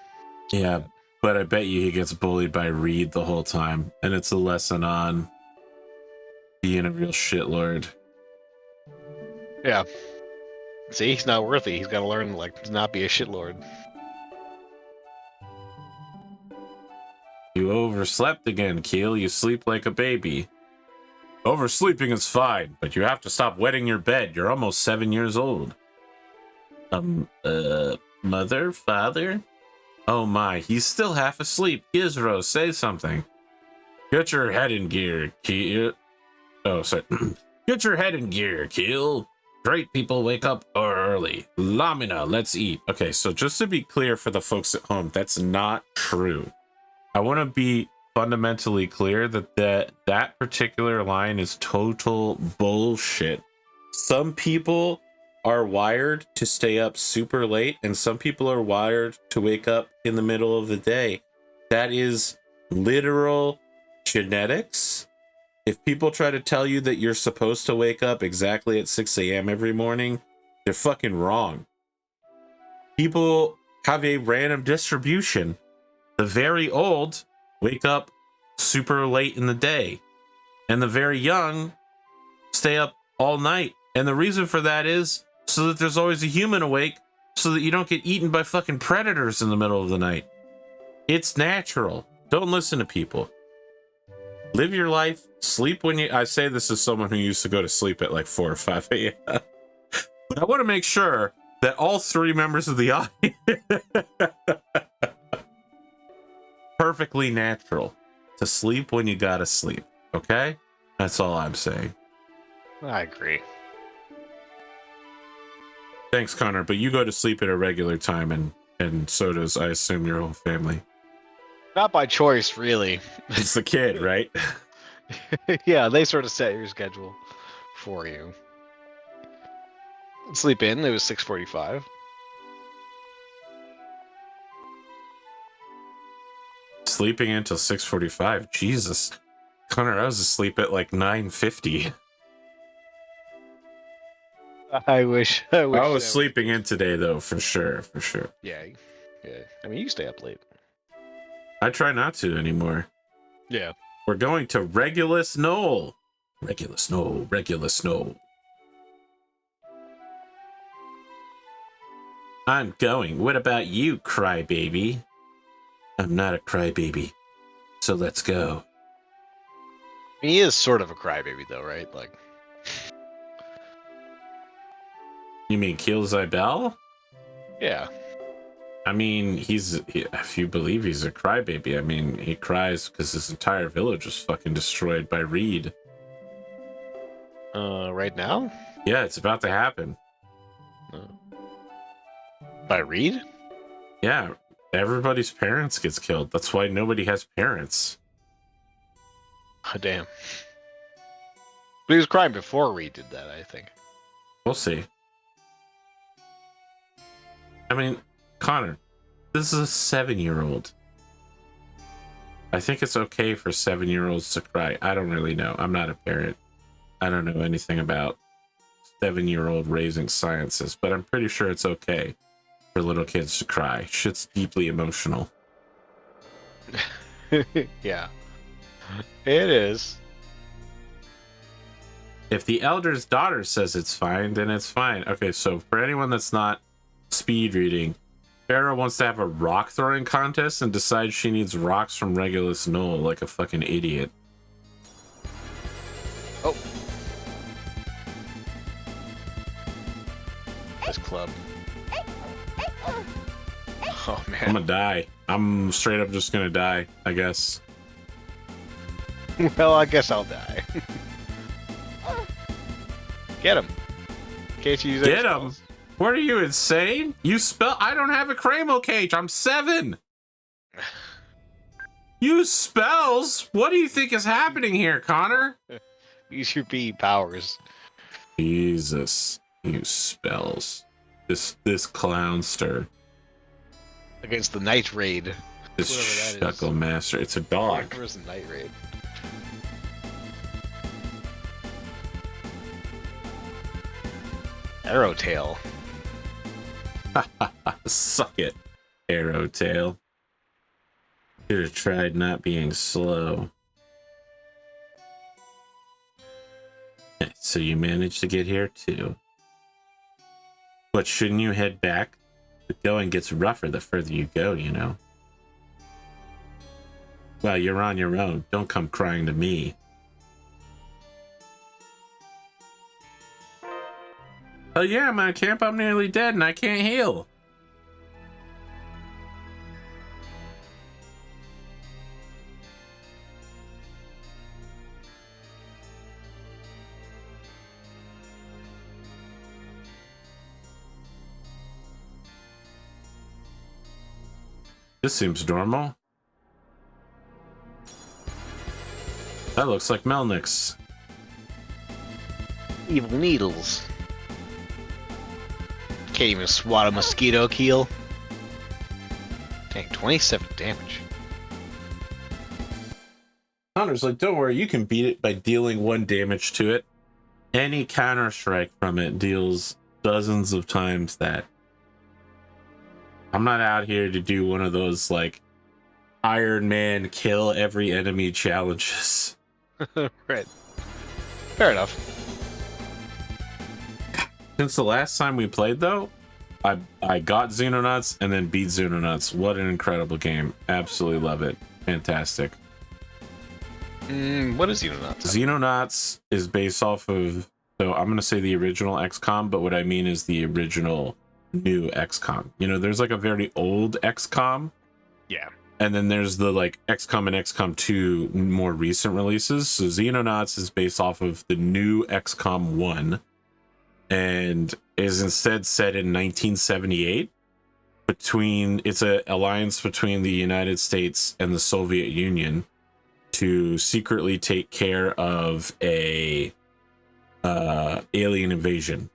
Speaker 1: Yeah, but I bet you he gets bullied by Reed the whole time. And it's a lesson on being a real shitlord.
Speaker 2: Yeah. See, he's not worthy. He's got to learn, to not be a shitlord.
Speaker 1: You overslept again, Keel. You sleep like a baby. Oversleeping is fine, but you have to stop wetting your bed. You're almost 7 years old. Mother? Father? Oh my, he's still half asleep. Gizro, say something. Get your head in gear, Keel. Oh, sorry. Get your head in gear, Keel. Great people wake up early. Lamina, let's eat. Okay, so just to be clear for the folks at home, that's not true. I want to be fundamentally clear that particular line is total bullshit. Some people are wired to stay up super late, and some people are wired to wake up in the middle of the day. That is literal genetics. If people try to tell you that you're supposed to wake up exactly at 6 a.m. every morning, they're fucking wrong. People have a random distribution. The very old wake up super late in the day, and the very young stay up all night. And the reason for that is so that there's always a human awake, so that you don't get eaten by fucking predators in the middle of the night. It's natural. Don't listen to people. Live your life. Sleep when you... I say this as someone who used to go to sleep at like 4 or 5 a.m. But I want to make sure that all three members of the audience... perfectly natural to sleep when you gotta sleep. Okay? That's all I'm saying.
Speaker 2: I agree.
Speaker 1: Thanks, Connor, but you go to sleep at a regular time, and so does, I assume, your whole family.
Speaker 2: Not by choice, really.
Speaker 1: It's the kid, right?
Speaker 2: Yeah, they sort of set your schedule for you. Sleep in, it was 6:45.
Speaker 1: Sleeping until 6:45. Jesus. Connor, I was asleep at like 9:50.
Speaker 2: I wish.
Speaker 1: I was sleeping in today, though, for sure.
Speaker 2: Yeah. I mean, you stay up late.
Speaker 1: I try not to anymore.
Speaker 2: Yeah.
Speaker 1: We're going to Regulus Knoll. Regulus Knoll. I'm going. What about you, crybaby? I'm not a crybaby. So let's go.
Speaker 2: He is sort of a crybaby, though, right? Like,
Speaker 1: You mean Keelzai Bell?
Speaker 2: yeah.
Speaker 1: I mean, if you believe he's a crybaby, I mean, he cries because his entire village was fucking destroyed by Reed.
Speaker 2: Right now?
Speaker 1: Yeah, it's about to happen.
Speaker 2: By Reed?
Speaker 1: Yeah, everybody's parents gets killed. That's why nobody has parents.
Speaker 2: Oh, damn. But he was crying before Reed did that, I think.
Speaker 1: We'll see. I mean, Connor, this is a 7-year-old. I think it's okay for 7-year-olds to cry. I don't really know. I'm not a parent. I don't know anything about 7-year-old raising sciences, but I'm pretty sure it's okay for little kids to cry. Shit's deeply emotional.
Speaker 2: Yeah. It is.
Speaker 1: If the elder's daughter says it's fine, then it's fine. Okay, so for anyone that's not speed reading, Farah wants to have a rock throwing contest and decides she needs rocks from Regulus Knoll like a fucking idiot.
Speaker 2: Oh. ass club. Oh
Speaker 1: I'm
Speaker 2: man.
Speaker 1: gonna die. I'm straight up just gonna die, I guess.
Speaker 2: Well, I guess I'll die. Get him. In case you use any
Speaker 1: Get him.
Speaker 2: spells.
Speaker 1: What are you, insane? I don't have a Cramo cage. I'm 7. Use spells? What do you think is happening here, Connor?
Speaker 2: Use your B powers.
Speaker 1: Jesus. Use spells. This clownster.
Speaker 2: Against the Night Raid.
Speaker 1: This
Speaker 2: Whatever that is.
Speaker 1: Shuckle Master. It's a dog.
Speaker 2: Where's the Night Raid? Arrowtail.
Speaker 1: Suck it, Arrowtail. Should have tried not being slow. So you managed to get here too. But shouldn't you head back? The going gets rougher the further you go, you know. Well, you're on your own. Don't come crying to me. Oh yeah, I'm at camp. I'm nearly dead and I can't heal. This seems normal. That looks like Melnix.
Speaker 2: Evil needles. Can't even swat a mosquito kill. Dang, 27 damage.
Speaker 1: Connor's like, don't worry, you can beat it by dealing 1 damage to it. Any counter strike from it deals dozens of times that. I'm not out here to do one of those like Iron Man kill every enemy challenges.
Speaker 2: Right. Fair enough.
Speaker 1: Since the last time we played though, I got Xenonauts and then beat Xenonauts. What an incredible game. Absolutely love it. Fantastic.
Speaker 2: What is Xenonauts?
Speaker 1: Xenonauts is based off of, so I'm going to say the original XCOM, but what I mean is the original new XCOM. You know, there's like a very old XCOM.
Speaker 2: Yeah.
Speaker 1: And then there's the like XCOM and XCOM 2 more recent releases. So Xenonauts is based off of the new XCOM 1 and is instead set in 1978. It's an alliance between the United States and the Soviet Union to secretly take care of a alien invasion.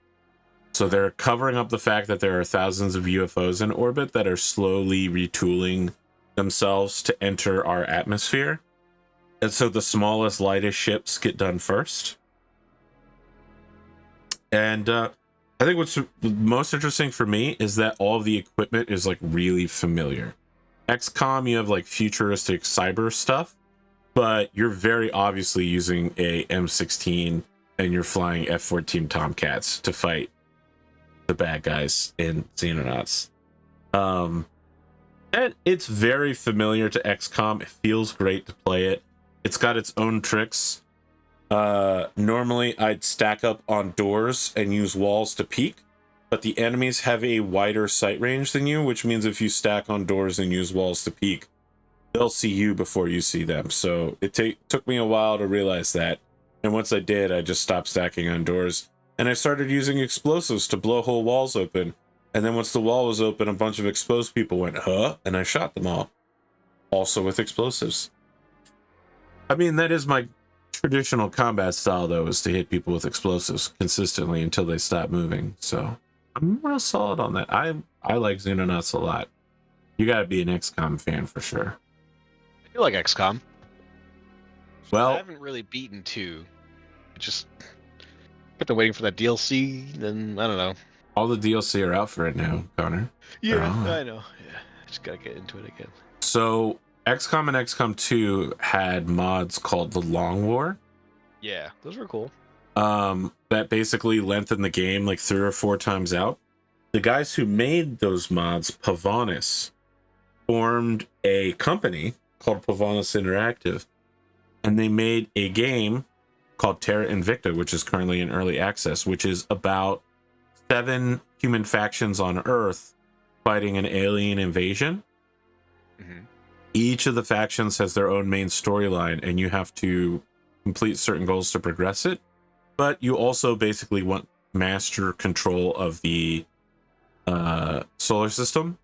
Speaker 1: So they're covering up the fact that there are thousands of UFOs in orbit that are slowly retooling themselves to enter our atmosphere. And so the smallest, lightest ships get done first. And I think what's most interesting for me is that all of the equipment is like really familiar. XCOM, you have like futuristic cyber stuff, but you're very obviously using a M16 and you're flying F-14 Tomcats to fight the bad guys in Xenonauts. And it's very familiar to XCOM. It feels great to play it. It's got its own tricks. Normally I'd stack up on doors and use walls to peek, but the enemies have a wider sight range than you, which means if you stack on doors and use walls to peek, they'll see you before you see them. So it took me a while to realize that. And once I did, I just stopped stacking on doors and I started using explosives to blow whole walls open. And then once the wall was open, a bunch of exposed people went, huh? And I shot them all. Also with explosives. I mean, that is my traditional combat style, though, is to hit people with explosives consistently until they stop moving. So I'm real solid on that. I like Xenonauts a lot. You gotta be an XCOM fan for sure.
Speaker 2: I feel like XCOM. I
Speaker 1: Well,
Speaker 2: haven't really beaten 2. Just kept on waiting for that DLC, then I don't know.
Speaker 1: all the DLC are out for it now, Connor.
Speaker 2: Yeah,
Speaker 1: Oh.
Speaker 2: I know. Yeah, just gotta get into it again.
Speaker 1: So XCOM and XCOM 2 had mods called the Long War.
Speaker 2: Yeah, those were cool.
Speaker 1: That basically lengthened the game like 3 or 4 times out. The guys who made those mods, Pavonis, formed a company called Pavonis Interactive, and they made a game called Terra Invicta, which is currently in early access, which is about 7 human factions on Earth fighting an alien invasion.
Speaker 2: Mm-hmm.
Speaker 1: Each of the factions has their own main storyline, and you have to complete certain goals to progress it. But you also basically want master control of the solar system.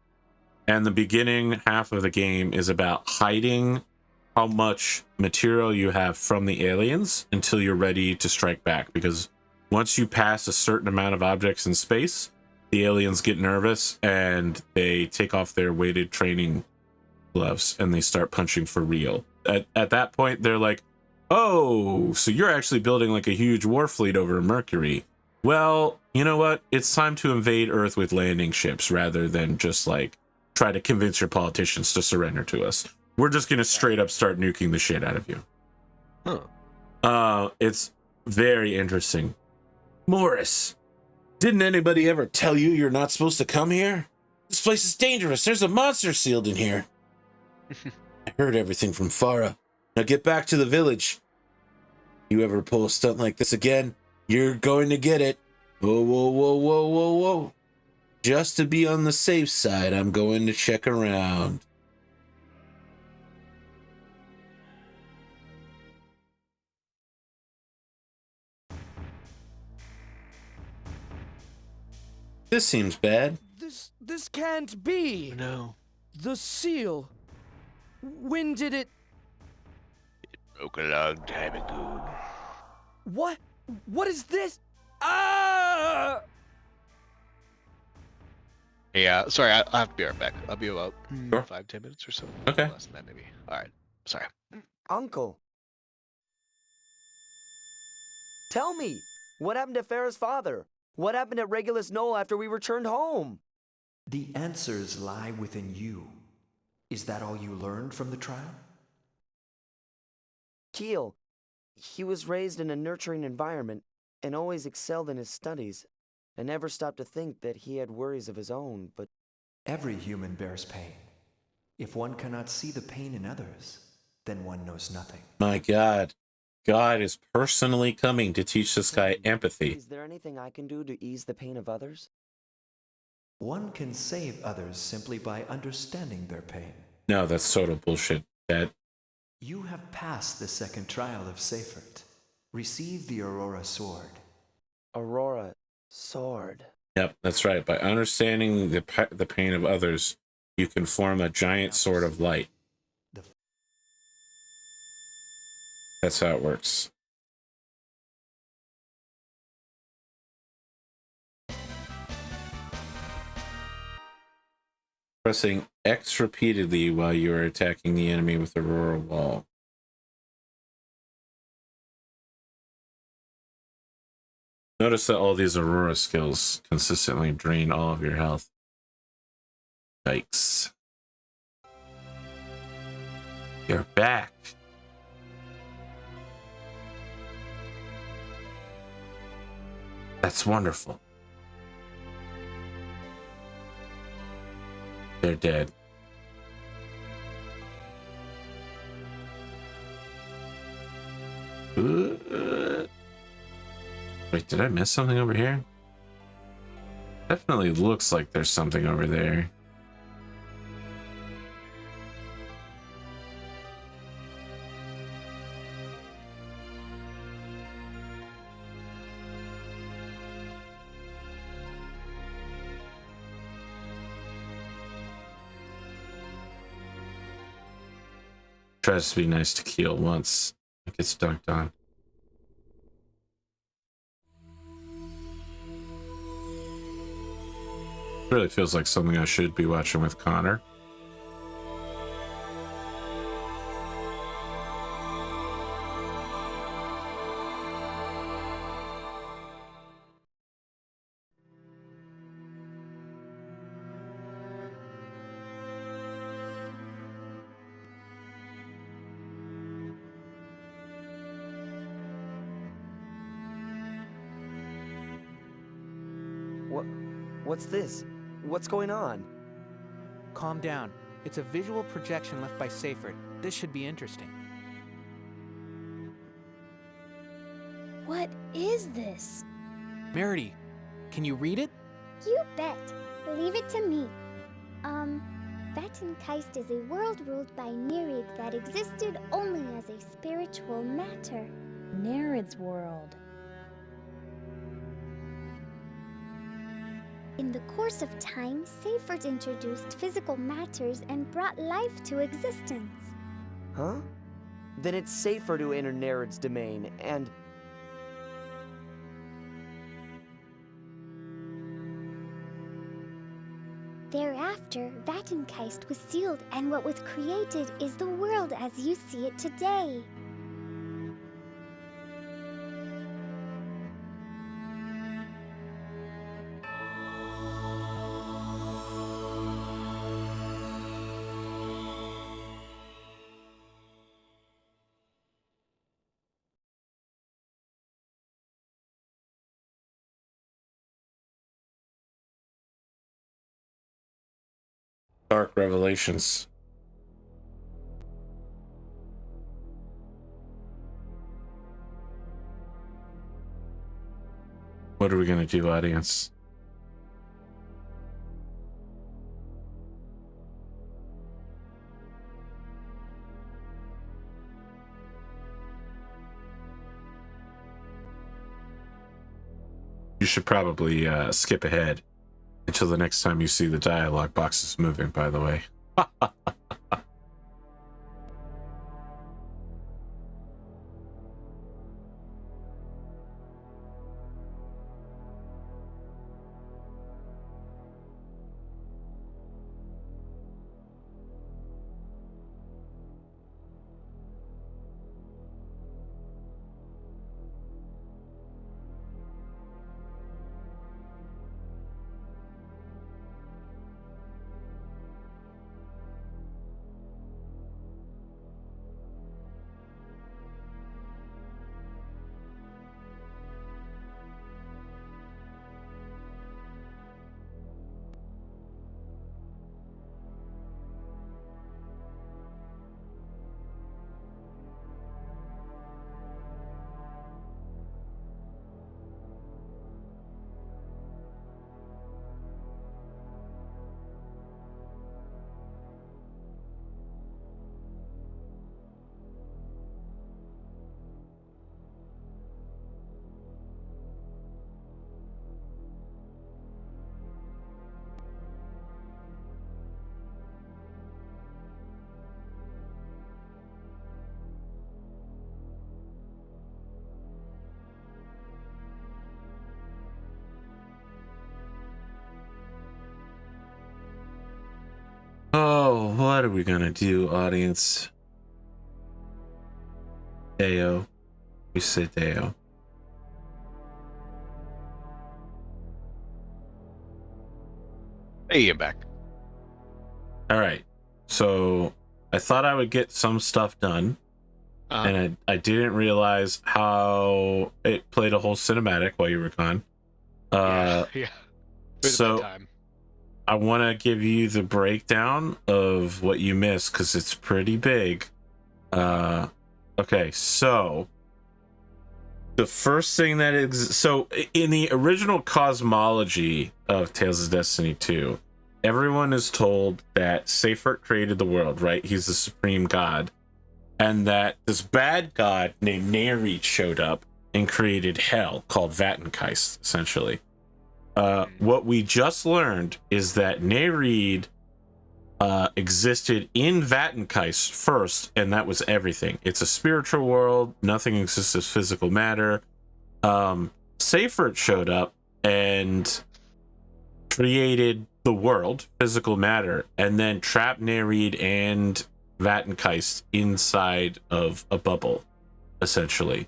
Speaker 1: And the beginning half of the game is about hiding how much material you have from the aliens until you're ready to strike back. Because once you pass a certain amount of objects in space, the aliens get nervous and they take off their weighted training gloves and they start punching for real. At that point, they're like, oh, so you're actually building like a huge war fleet over Mercury. Well, you know what? It's time to invade Earth with landing ships rather than just like try to convince your politicians to surrender to us. We're just going to straight up start nuking the shit out of you. It's very interesting. Morris, didn't anybody ever tell you you're not supposed to come here? This place is dangerous. There's a monster sealed in here. I heard everything from Farah. Now get back to the village. You ever pull a stunt like this again, you're going to get it. Whoa, whoa, whoa, whoa, whoa, whoa. Just to be on the safe side, I'm going to check around. This seems bad.
Speaker 6: This can't be.
Speaker 2: No.
Speaker 6: The seal. When did it?
Speaker 2: Broke a long time ago.
Speaker 6: What? What is this? Ah!
Speaker 2: Yeah, sorry, I'll have to be right back. I'll be about
Speaker 1: Sure.
Speaker 2: 5-10 minutes or so.
Speaker 1: Okay.
Speaker 2: Less than that, maybe. All right. Sorry.
Speaker 5: Uncle. Tell me, what happened to Farah's father? What happened at Regulus Knoll after we returned home?
Speaker 3: The answers lie within you. Is that all you learned from the trial?
Speaker 5: Keel, he was raised in a nurturing environment and always excelled in his studies. I never stopped to think that he had worries of his own, but
Speaker 3: Every human bears pain. If one cannot see the pain in others, then one knows nothing.
Speaker 1: My God. God is personally coming to teach this guy empathy.
Speaker 5: is there anything I can do to ease the pain of others?
Speaker 3: One can save others simply by understanding their pain.
Speaker 1: No, that's total bullshit, Dad.
Speaker 3: You have passed the second trial of Seifert. Receive the Aurora Sword.
Speaker 5: Aurora, sword.
Speaker 1: Yep, that's right. By understanding the pain of others, you can form a giant sword of light. That's how it works. Pressing X repeatedly while you are attacking the enemy with Aurora Wall. Notice that all these Aurora skills consistently drain all of your health. Yikes. You're back. That's wonderful. They're dead. Wait, did I miss something over here? Definitely looks like there's something over there. Tries to be nice to Keel once it gets dunked on. Really feels like something I should be watching with Connor.
Speaker 5: What's this? What's going on?
Speaker 6: Calm down. It's a visual projection left by Seifert. This should be interesting.
Speaker 4: What is this?
Speaker 6: Merity, can you read it?
Speaker 4: You bet. Leave it to me. Vattenkeist is a world ruled by Nereid that existed only as a spiritual matter.
Speaker 7: Nereid's world.
Speaker 4: In the course of time, Seyfert introduced physical matters and brought life to existence.
Speaker 5: Huh? Then it's safer to enter Nereid's domain, and...
Speaker 4: Thereafter, Vattenkeist was sealed, and what was created is the world as you see it today.
Speaker 1: Dark revelations. What are we gonna do, audience? You should probably skip ahead until the next time you see the dialogue boxes moving, by the way. Oh, what are we gonna do, audience? Deo. We say Deo.
Speaker 2: Hey, I'm back.
Speaker 1: All right. So I thought I would get some stuff done, and I didn't realize how it played a whole cinematic while you were gone.
Speaker 2: Yeah. It was
Speaker 1: So
Speaker 2: that time.
Speaker 1: I want to give you the breakdown of what you missed because it's pretty big. Okay, so the first thing that so in the original cosmology of Tales of Destiny 2, everyone is told that Seyfert created the world, right? He's the supreme god, and that this bad god named Nereid showed up and created hell, called Vattenkeist, essentially. What we just learned is that Nereid existed in Vattenkeist first, and that was everything. It's a spiritual world. Nothing exists as physical matter. Seyfert showed up and created the world, physical matter, and then trapped Nereid and Vattenkeist inside of a bubble, essentially.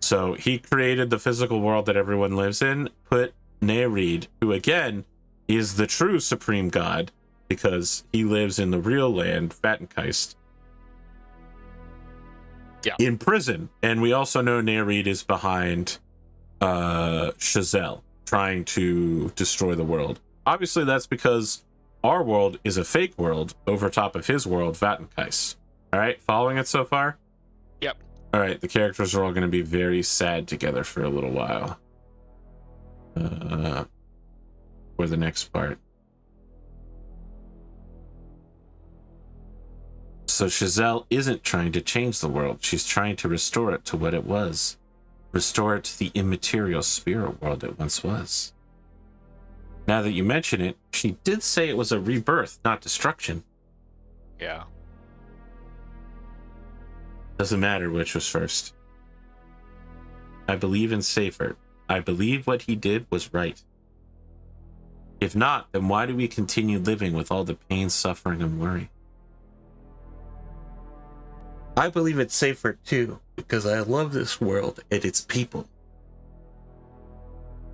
Speaker 1: So he created the physical world that everyone lives in, put Nereid, who again is the true supreme god because he lives in the real land, Vattenkeist, in prison. And we also know Nereid is behind Chazelle, trying to destroy the world. Obviously, that's because our world is a fake world over top of his world, Vattenkeist. All right, following it so far?
Speaker 2: Yep.
Speaker 1: All right, the characters are all going to be very sad together for a little while. before the next part. So Giselle isn't trying to change the world. She's trying to restore it to what it was. Restore it to the immaterial spirit world it once was. Now that you mention it, she did say it was a rebirth, not destruction.
Speaker 2: Yeah.
Speaker 1: Doesn't matter which was first. I believe in Seifert. I believe what he did was right. If not, then why do we continue living with all the pain, suffering, and worry? I believe it's Seifert too, because I love this world and its people.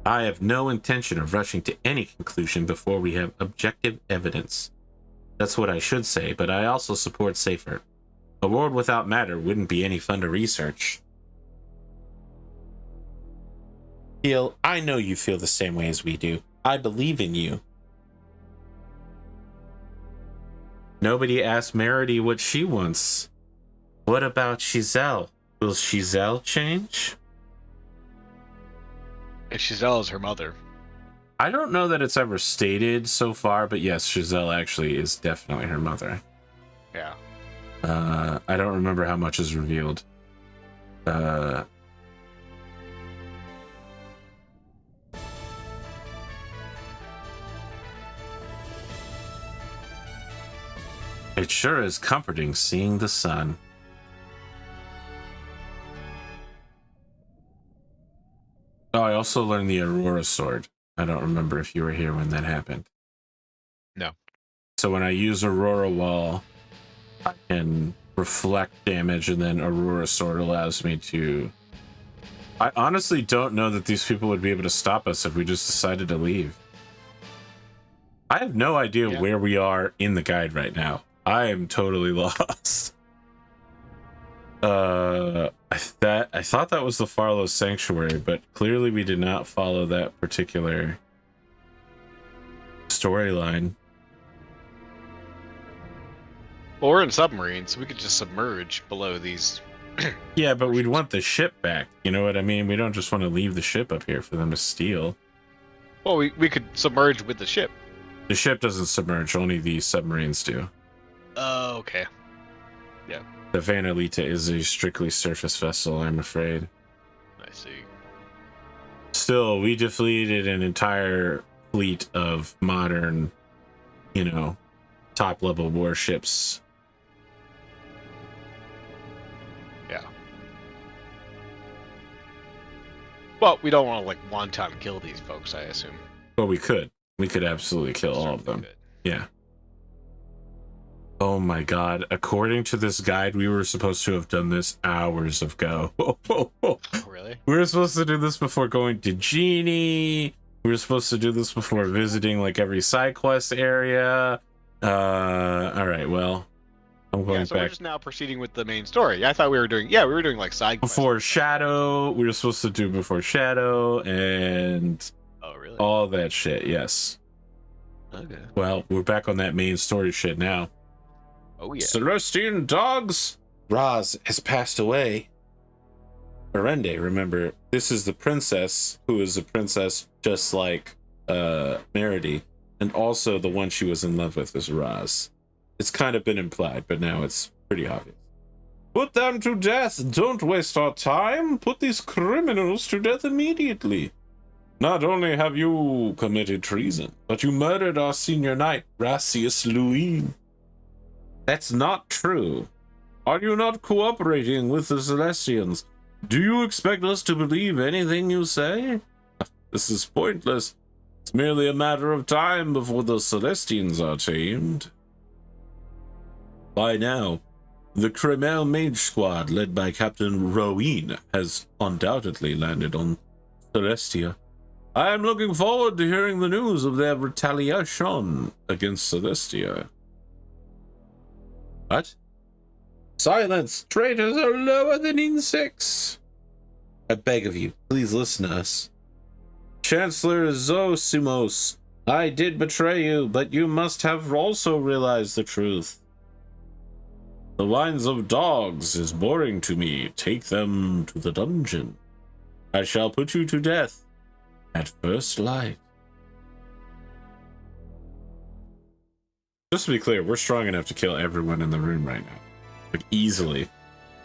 Speaker 1: I have no intention of rushing to any conclusion before we have objective evidence. That's what I should say, but I also support Seifert. A world without matter wouldn't be any fun to research. Gil, I know you feel the same way as we do. I believe in you. Nobody asked Merity what she wants. What about Giselle? Will Giselle change?
Speaker 2: And Giselle is her mother.
Speaker 1: I don't know that it's ever stated so far, but yes, Giselle actually is definitely her mother.
Speaker 2: Yeah.
Speaker 1: I don't remember how much is revealed. It sure is comforting seeing the sun. Oh, I also learned the Aurora Sword. I don't remember if you were here when that happened.
Speaker 2: No.
Speaker 1: So when I use Aurora Wall, I can reflect damage, and then Aurora Sword allows me to... I honestly don't know that these people would be able to stop us if we just decided to leave. I have no idea where we are in the guide right now. I am totally lost. I thought that was the Farlow Sanctuary, but clearly we did not follow that particular storyline.
Speaker 2: Well, we're in submarines, so we could just submerge below these.
Speaker 1: Yeah, but we'd want the ship back. You know what I mean? We don't just want to leave the ship up here for them to steal.
Speaker 2: Well, we could submerge with the ship.
Speaker 1: The ship doesn't submerge, only the submarines do.
Speaker 2: Oh, okay. Yeah.
Speaker 1: The Vanalita is a strictly surface vessel, I'm afraid.
Speaker 2: I see.
Speaker 1: Still, we defeated an entire fleet of modern, top-level warships.
Speaker 2: Yeah. Well, we don't want to, wanton kill these folks, I assume.
Speaker 1: Well, we could. We could absolutely kill all of them.
Speaker 2: Good.
Speaker 1: Yeah. Oh my god. According to this guide, we were supposed to have done this hours ago.
Speaker 2: Oh, really?
Speaker 1: We were supposed to do this before going to Genie. We were supposed to do this before visiting every side quest area. Alright, well. I'm going
Speaker 2: so
Speaker 1: back.
Speaker 2: we're just now proceeding with the main story. I thought we were doing side quests.
Speaker 1: Before Shadow. We were supposed to do before Shadow and
Speaker 2: Oh, really?
Speaker 1: all that shit, yes.
Speaker 2: Okay.
Speaker 1: Well, we're back on that main story shit now.
Speaker 2: Oh, yeah.
Speaker 1: Celestian dogs! Raz has passed away. Arende, remember, this is the princess who is a princess just like Merity, and also the one she was in love with is Raz. It's kind of been implied, but now it's pretty obvious. Put them to death! Don't waste our time! Put these criminals to death immediately! Not only have you committed treason, but you murdered our senior knight, Rassius Luin. That's not true. Are you not cooperating with the Celestians? Do you expect us to believe anything you say? This is pointless. It's merely a matter of time before the Celestians are tamed. By now, the Kremel Mage Squad, led by Captain Roween, has undoubtedly landed on Celestia. I am looking forward to hearing the news of their retaliation against Celestia. What? Silence! Traitors are lower than insects! I beg of you, please listen to us. Chancellor Zosimos, I did betray you, but you must have also realized the truth. The lines of dogs is boring to me. Take them to the dungeon. I shall put you to death at first light. Just to be clear, we're strong enough to kill everyone in the room right now. Like, easily.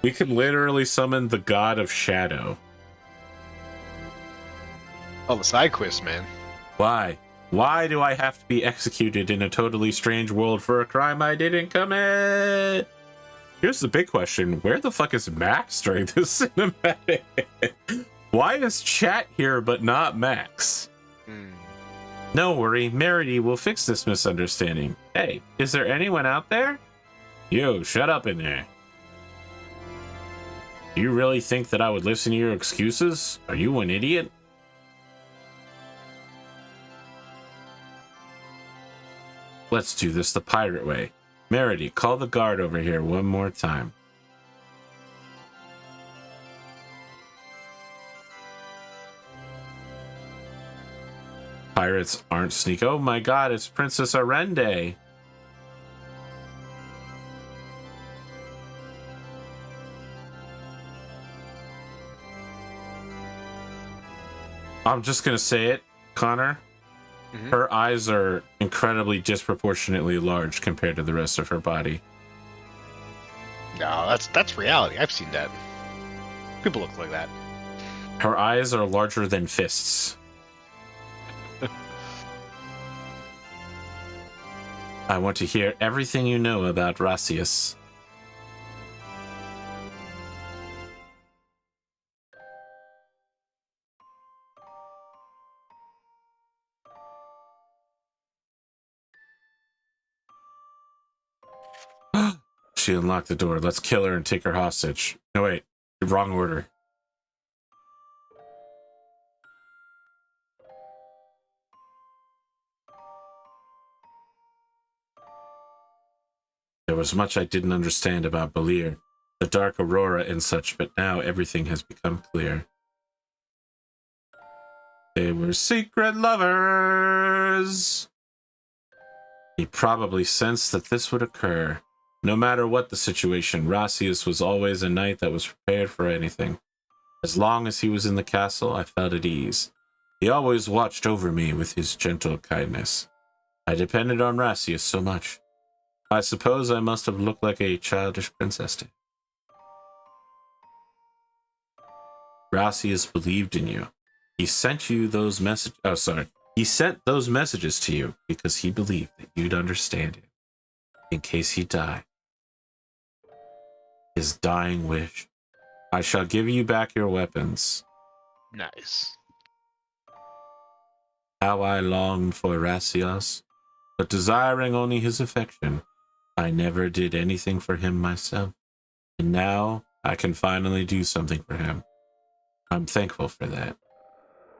Speaker 1: We could literally summon the God of Shadow.
Speaker 2: Oh, the side quest, man.
Speaker 1: Why? Why do I have to be executed in a totally strange world for a crime I didn't commit? Here's the big question. Where the fuck is Max during this cinematic? Why is Chat here but not Max? No worry, Merity will fix this misunderstanding. Hey, is there anyone out there? Yo, shut up in there. Do you really think that I would listen to your excuses? Are you an idiot? Let's do this the pirate way. Merity, call the guard over here one more time. Pirates aren't sneak. Oh my god, it's Princess Arende. I'm just gonna say it, Connor. Her eyes are incredibly disproportionately large compared to the rest of her body.
Speaker 2: No, that's reality. I've seen that. People look like that.
Speaker 1: Her eyes are larger than fists. I want to hear everything you know about Rassius. She unlocked the door. Let's kill her and take her hostage. No, wait. Wrong order. There was much I didn't understand about Balir, the Dark Aurora and such, but now everything has become clear. They were secret lovers. He probably sensed that this would occur. No matter what the situation, Rassius was always a knight that was prepared for anything. As long as he was in the castle, I felt at ease. He always watched over me with his gentle kindness. I depended on Rassius so much. I suppose I must have looked like a childish princess to him. Rassius believed in you. He sent you those messages. Oh, sorry. He sent those messages to you because he believed that you'd understand him in case he died. His dying wish. I shall give you back your weapons.
Speaker 2: Nice.
Speaker 1: How I longed for Rassius, but desiring only his affection, I never did anything for him myself. And now I can finally do something for him. I'm thankful for that.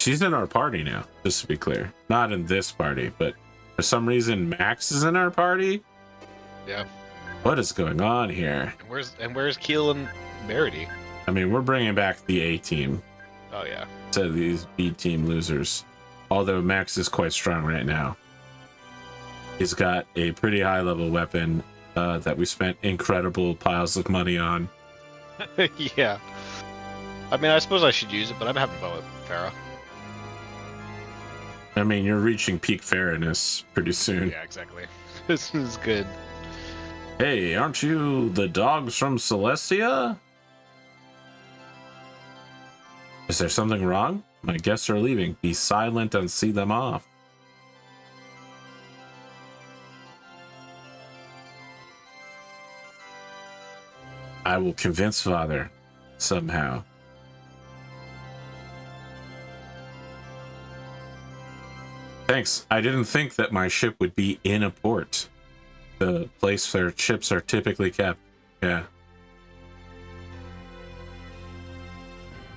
Speaker 1: She's in our party now, just to be clear. Not in this party, but for some reason Max is in our party?
Speaker 2: Yeah.
Speaker 1: What is going on here?
Speaker 2: And where's Keel and Merity?
Speaker 1: I mean, we're bringing back the A team
Speaker 2: Oh yeah.
Speaker 1: to these B team losers. Although Max is quite strong right now. He's got a pretty high level weapon that we spent incredible piles of money on.
Speaker 2: Yeah. I mean, I suppose I should use it, but I'm having fun with Farah.
Speaker 1: I mean, you're reaching peak fairness pretty soon.
Speaker 2: Yeah, exactly. This is good.
Speaker 1: Hey, aren't you the dogs from Celestia? Is there something wrong? My guests are leaving. Be silent and see them off. I will convince Father somehow. Thanks. I didn't think that my ship would be in a port. The place where ships are typically kept. Yeah.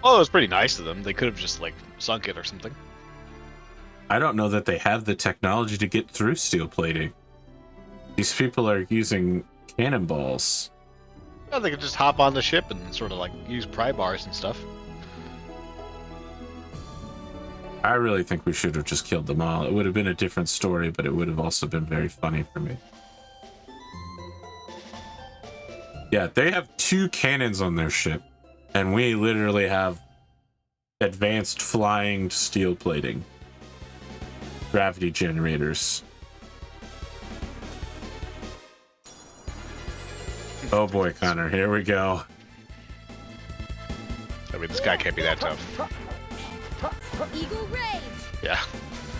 Speaker 2: Well, it was pretty nice of them. They could have just, like, sunk it or something.
Speaker 1: I don't know that they have the technology to get through steel plating. These people are using cannonballs.
Speaker 2: Yeah, they could just hop on the ship and sort of, like, use pry bars and stuff.
Speaker 1: I really think we should have just killed them all. It would have been a different story, but it would have also been very funny for me. Yeah, they have 2 cannons on their ship, and we literally have advanced flying steel plating. Gravity generators. Oh boy, Connor, here we go.
Speaker 2: I mean, this guy can't be that tough.
Speaker 7: Eagle Rage!
Speaker 2: Yeah,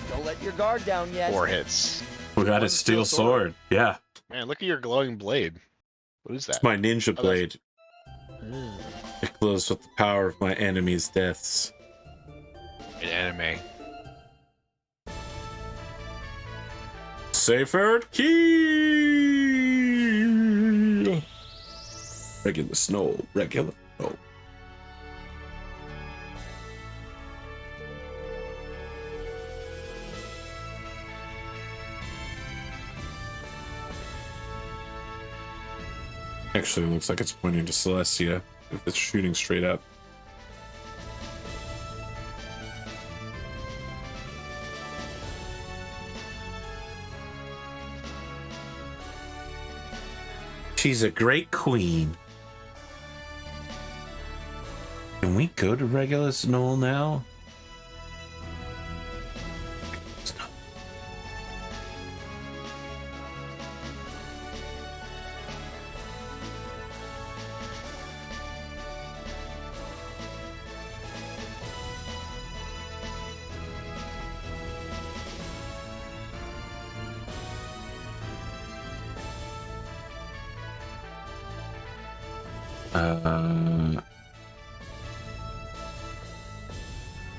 Speaker 5: Don't let your guard down yet.
Speaker 2: 4 hits.
Speaker 1: We got a steel sword. Yeah,
Speaker 2: Man, look at your glowing blade. What is that?
Speaker 1: it's my ninja
Speaker 2: Oh, that's-
Speaker 1: blade.
Speaker 2: Mm,
Speaker 1: It glows with the power of my enemies' deaths.
Speaker 2: an anime.
Speaker 1: Seyfert key. Regular snow. Regular snow. Actually, it looks like it's pointing to Celestia if it's shooting straight up. She's a great queen. Can we go to Regulus Knoll now?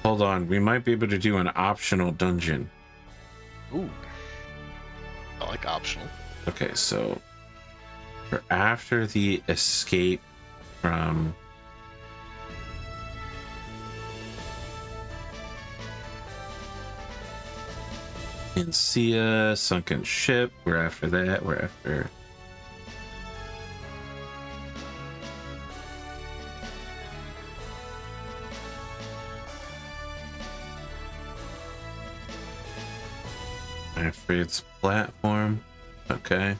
Speaker 1: Hold on, we might be able to do an optional dungeon.
Speaker 2: Ooh. I like optional.
Speaker 1: Okay, so for after the escape from Insia, sunken ship, we're after that, we're after its platform. Okay.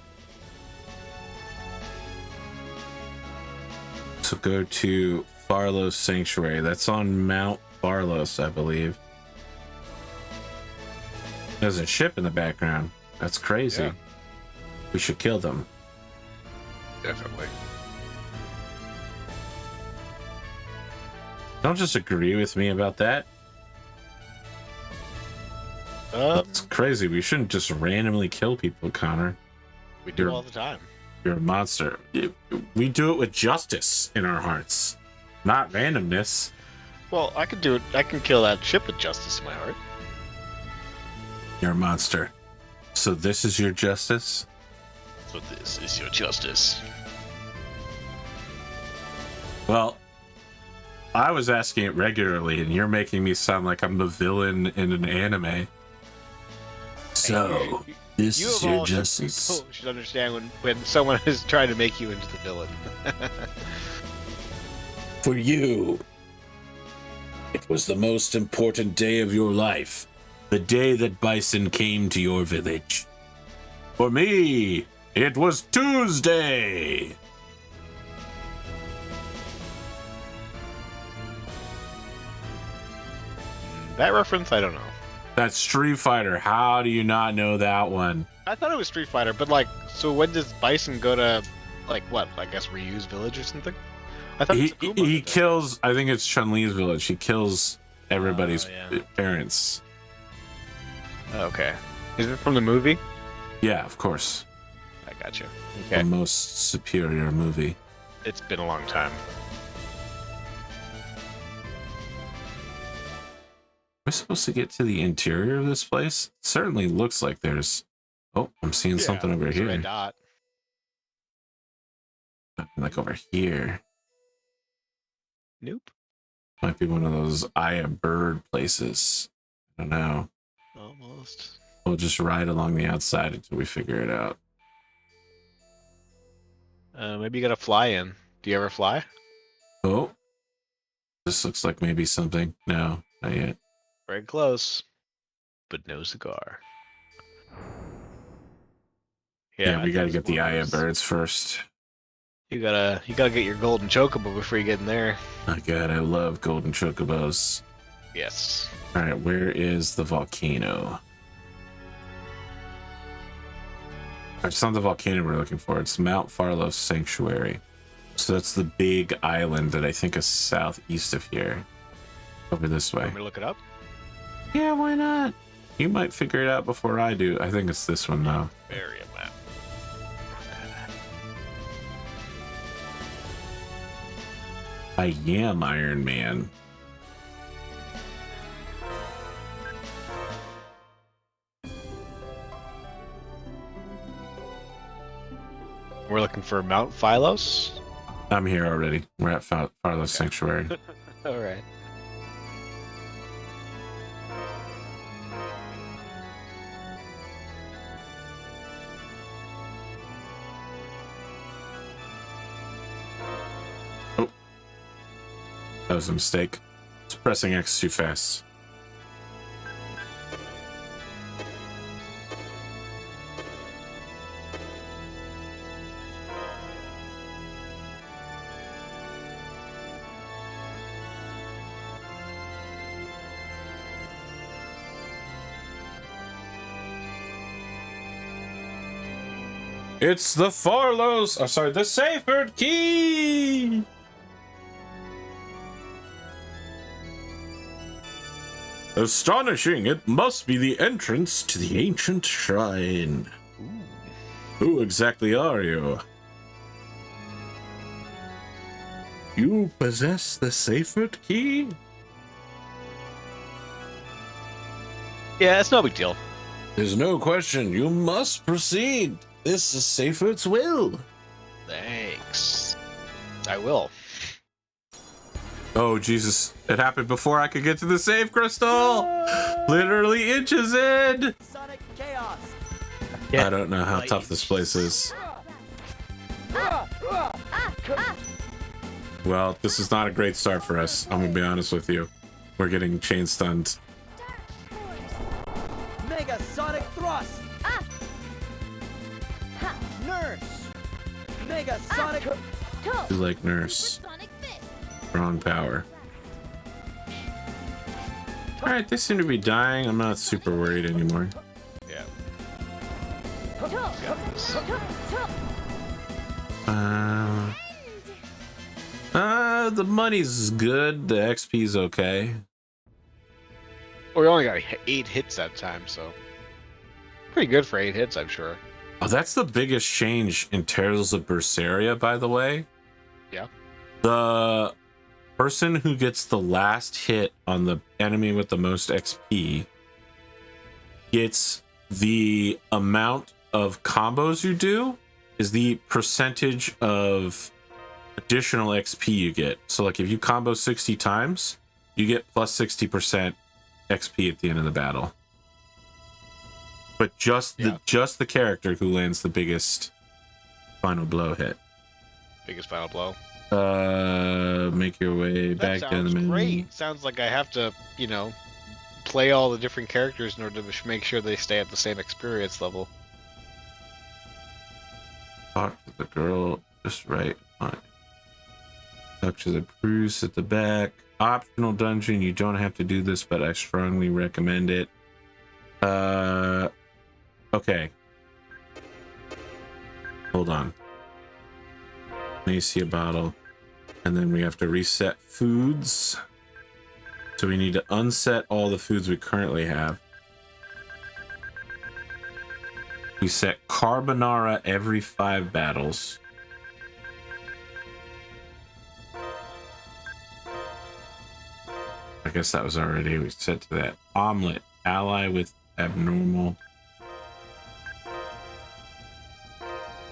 Speaker 1: So go to Farlos Sanctuary. That's on Mount Farlos, I believe. There's a ship in the background. That's crazy.
Speaker 2: Yeah.
Speaker 1: We should kill them.
Speaker 2: Definitely.
Speaker 1: Don't just agree with me about that. That's crazy. We shouldn't just randomly kill people, Connor.
Speaker 2: We do it all the time.
Speaker 1: You're a monster. We do it with justice in our hearts, not randomness.
Speaker 2: Well, I can do it. I can kill that ship with justice in my heart.
Speaker 1: You're a monster. So this is your justice?
Speaker 2: So this is your justice.
Speaker 1: Well, I was asking it regularly, and you're making me sound like I'm the villain in an anime. So, this
Speaker 2: You
Speaker 1: is
Speaker 2: of
Speaker 1: your
Speaker 2: all
Speaker 1: justice?
Speaker 2: people should understand when someone is trying to make you into the villain.
Speaker 1: For you, it was the most important day of your life. The day that Bison came to your village. For me, it was Tuesday.
Speaker 2: That reference, I don't know.
Speaker 1: That's Street Fighter. How do you not know that one?
Speaker 2: I thought it was Street Fighter, but like, so when does Bison go to, like, what? I guess Ryu's village or something? I thought
Speaker 1: He
Speaker 2: Tsukuma did that.
Speaker 1: kills, I think it's Chun-Li's village. He kills everybody's
Speaker 2: yeah.
Speaker 1: parents.
Speaker 2: Okay. Is it from the movie?
Speaker 1: Yeah, of course.
Speaker 2: I got you.
Speaker 1: The
Speaker 2: Okay.
Speaker 1: most superior movie.
Speaker 2: It's been a long time.
Speaker 1: We're supposed to get to the interior of this place? It certainly looks like there's... Oh, I'm seeing something over
Speaker 2: It's a
Speaker 1: here.
Speaker 2: red dot.
Speaker 1: Like over here.
Speaker 2: Nope.
Speaker 1: Might be one of those Aya Bird places. I don't know.
Speaker 2: Almost.
Speaker 1: We'll just ride along the outside until we figure it out.
Speaker 2: Maybe you gotta fly in. Do you ever fly?
Speaker 1: Oh. This looks like maybe something. No, not yet.
Speaker 2: Very close, but no cigar.
Speaker 1: Yeah, we
Speaker 2: I
Speaker 1: gotta
Speaker 2: think
Speaker 1: get
Speaker 2: it's
Speaker 1: the
Speaker 2: one of
Speaker 1: Aya
Speaker 2: those-
Speaker 1: Birds first.
Speaker 2: You gotta get your golden chocobo before you get in there.
Speaker 1: My god, I love golden chocobos.
Speaker 2: Yes.
Speaker 1: Alright, where is the volcano? It's not the volcano we're looking for. It's Mount Farlos Sanctuary. So that's the big island that I think is southeast of here. Over this way.
Speaker 2: Want me to look it up?
Speaker 1: Yeah, why not? You might figure it out before I do. I think it's this one though.
Speaker 2: Area map.
Speaker 1: I am Iron Man.
Speaker 2: We're looking for Mount Philos.
Speaker 1: I'm here already. We're at Farlos Sanctuary.
Speaker 2: All right.
Speaker 1: That was a mistake. It's pressing X too fast. It's the Farlos. Oh, sorry, the Seyfert Key. Astonishing! It must be the entrance to the ancient shrine. Who exactly are you? You possess the Seyfert Key?
Speaker 2: Yeah, it's no big deal.
Speaker 1: There's no question. You must proceed. This is Seyfert's will.
Speaker 2: Thanks. I will.
Speaker 1: Oh, Jesus. It happened before I could get to the save crystal. Literally inches in.
Speaker 8: Sonic Chaos.
Speaker 1: I don't know how tough this place is. Well, this is not a great start for us. I'm going to be honest with you. We're getting chain stunned.
Speaker 8: Mega Sonic Thrust. Nurse. Mega Sonic.
Speaker 1: You like Nurse. Strong power. Alright, they seem to be dying. I'm not super worried anymore.
Speaker 2: Yeah.
Speaker 1: The money's good. The XP's okay.
Speaker 2: Well, we only got 8 hits that time, so pretty good for 8 hits, I'm sure.
Speaker 1: Oh, that's the biggest change in Tales of Berseria, by the way.
Speaker 2: Yeah.
Speaker 1: The person who gets the last hit on the enemy with the most XP gets the amount of combos you do is the percentage of additional XP you get. So like if you combo 60 times, you get plus 60% XP at the end of the battle. But just the character who lands the biggest final blow hit.
Speaker 2: Biggest final blow.
Speaker 1: Make your way back down the menu.
Speaker 2: Great. Sounds like I have to, play all the different characters in order to make sure they stay at the same experience level.
Speaker 1: Talk to the girl just right. Fine. Talk to the Bruce at the back. Optional dungeon. You don't have to do this, but I strongly recommend it. Okay. Hold on. Let me see a bottle. And then we have to reset foods. So we need to unset all the foods we currently have. We set carbonara every 5 battles. I guess that was already, we set to that. Omelet, ally with abnormal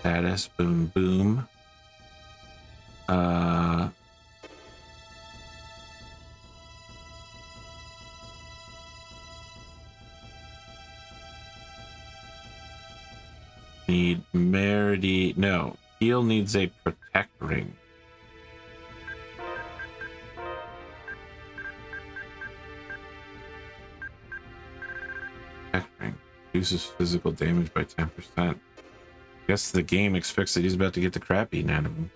Speaker 1: status, boom, boom. Need Merity. No, heal needs a protect ring. Protect ring uses physical damage by 10%. Guess the game expects that he's about to get the crap eaten out of him.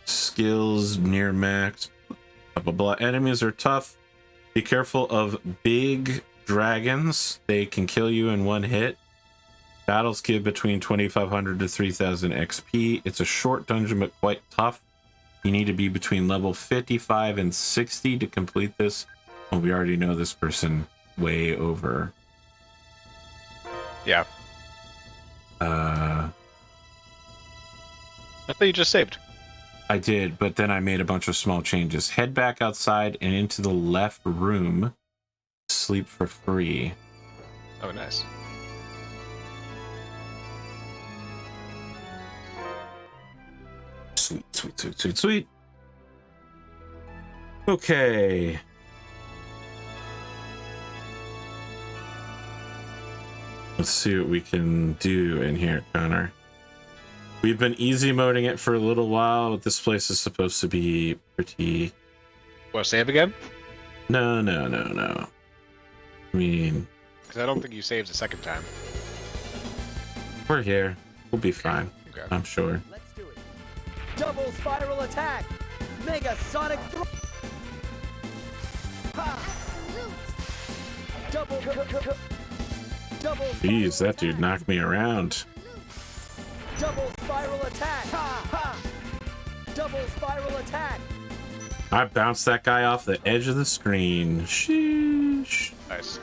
Speaker 1: Skills near max. Blah blah blah. Enemies are tough. Be careful of big dragons. They can kill you in one hit. Battles give between 2,500 to 3,000 XP. It's a short dungeon, but quite tough. You need to be between level 55 and 60 to complete this. Well, we already know this person way over.
Speaker 2: Yeah. I thought you just saved.
Speaker 1: I did, but then I made a bunch of small changes. Head back outside and into the left room. Sleep for free.
Speaker 2: Oh, nice.
Speaker 1: Sweet, sweet, sweet, sweet, sweet. Okay. Let's see what we can do in here, Connor. We've been easy moding it for a little while, but this place is supposed to be pretty...
Speaker 2: Want to save again?
Speaker 1: No. I mean...
Speaker 2: Because I don't think you saved the second time.
Speaker 1: We're here. We'll be fine.
Speaker 2: Okay.
Speaker 1: I'm sure.
Speaker 8: Let's do it. Double spiral attack. Mega sonic double
Speaker 1: Jeez, that dude knocked me around.
Speaker 8: double spiral attack. Double spiral attack.
Speaker 1: I bounced that guy off the edge of the screen. Sheesh.
Speaker 2: Nice.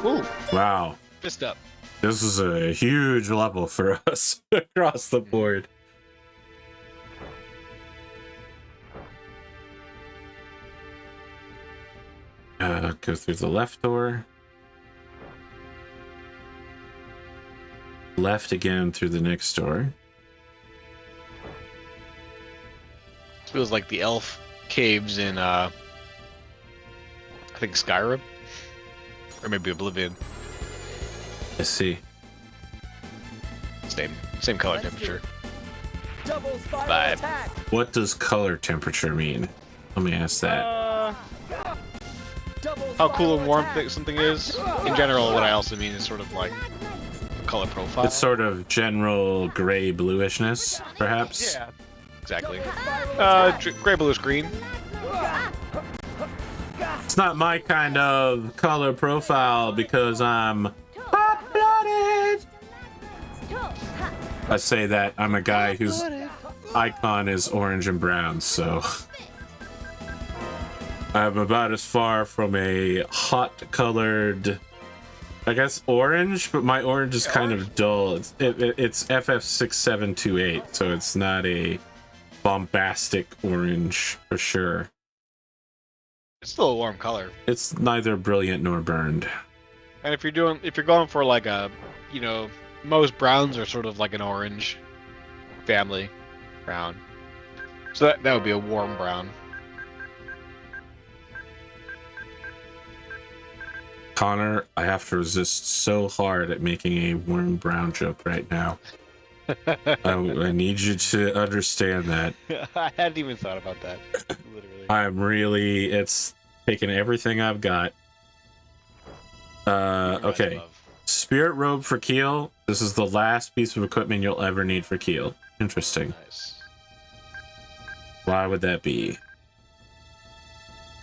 Speaker 2: Ooh,
Speaker 1: Wow.
Speaker 2: fist up.
Speaker 1: This is a huge level for us across the board. Go through the left door. Left again through the next door.
Speaker 2: This feels like the elf caves in, I think Skyrim? Or maybe Oblivion.
Speaker 1: Let's see.
Speaker 2: Same color
Speaker 8: Let's do
Speaker 2: temperature.
Speaker 8: Double spiral
Speaker 2: Vibe.
Speaker 8: attack.
Speaker 1: What does color temperature mean? Let me ask that.
Speaker 8: Double
Speaker 2: How cool
Speaker 8: spiral
Speaker 2: and warm
Speaker 8: attack.
Speaker 2: something is. In general, what I also mean is sort of like color profile.
Speaker 1: It's sort of general gray bluishness, perhaps.
Speaker 2: Yeah, exactly.
Speaker 8: Double spiral
Speaker 2: Gray, bluish, green.
Speaker 1: It's not my kind of color profile because I'm hot-blooded. I say that I'm a guy whose icon is orange and brown, so I'm about as far from a hot-colored, I guess, orange, but my orange is kind of dull. It's FF6728, so it's not a bombastic orange for sure.
Speaker 2: It's still a warm color.
Speaker 1: It's neither brilliant nor burned.
Speaker 2: And if you're going for like a, most browns are sort of like an orange family brown. So that would be a warm brown.
Speaker 1: Connor, I have to resist so hard at making a warm brown joke right now. I need you to understand that.
Speaker 2: I hadn't even thought about that. Literally.
Speaker 1: It's taken everything I've got. Okay. Spirit robe for Keel. This is the last piece of equipment you'll ever need for Keel. Interesting.
Speaker 2: Nice.
Speaker 1: Why would that be?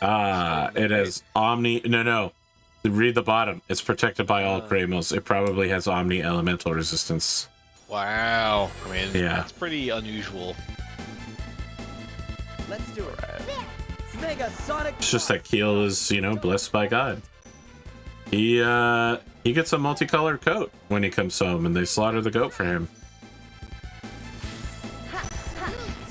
Speaker 1: It has Omni... No. Read the bottom. It's protected by all Greymills. It probably has Omni Elemental resistance.
Speaker 2: Wow. I mean,
Speaker 1: Yeah.
Speaker 2: that's pretty unusual.
Speaker 8: Let's do it. Mega sonic.
Speaker 1: It's just that Keel is, blessed by God. He gets a multicolored coat when he comes home, and they slaughter the goat for him.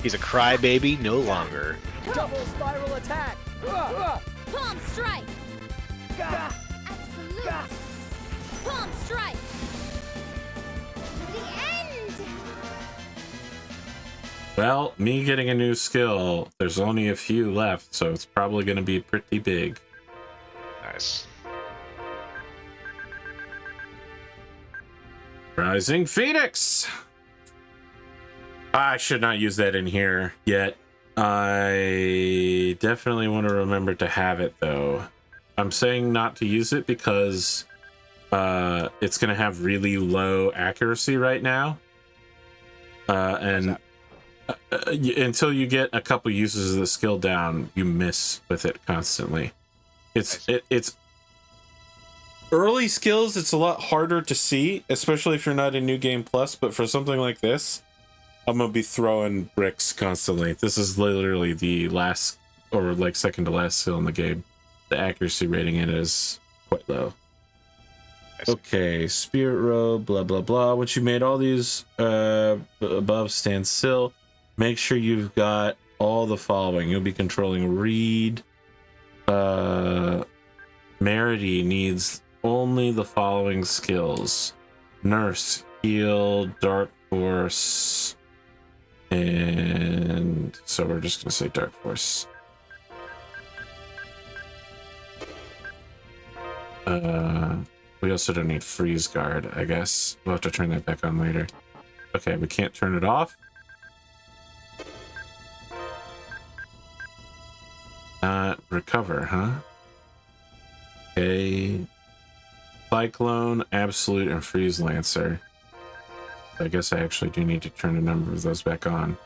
Speaker 2: He's a crybaby no longer.
Speaker 8: Double spiral attack.
Speaker 4: Palm strike! Absolute! Palm strike! The end!
Speaker 1: Well, me getting a new skill, there's only a few left, so it's probably going to be pretty big.
Speaker 2: Nice.
Speaker 1: Rising Phoenix! I should not use that in here yet. I definitely want to remember to have it, though. I'm saying not to use it because it's going to have really low accuracy right now. And until you get a couple uses of the skill down, you miss with it constantly. It's early skills, it's a lot harder to see, especially if you're not in New Game Plus. But for something like this, I'm gonna be throwing bricks constantly. This is literally the last or like second to last skill in the game. The accuracy rating in it is quite low. Okay, spirit robe, blah blah blah. Once you made all these above, stand still. Make sure you've got all the following. You'll be controlling Reed. Merity needs only the following skills: Nurse, Heal, Dark Force, and so we're just gonna say Dark Force. We also don't need Freeze Guard, I guess. We'll have to turn that back on later. Okay, we can't turn it off. Recover, huh? Okay. Cyclone, Absolute, and Freeze Lancer. I guess I actually do need to turn a number of those back on.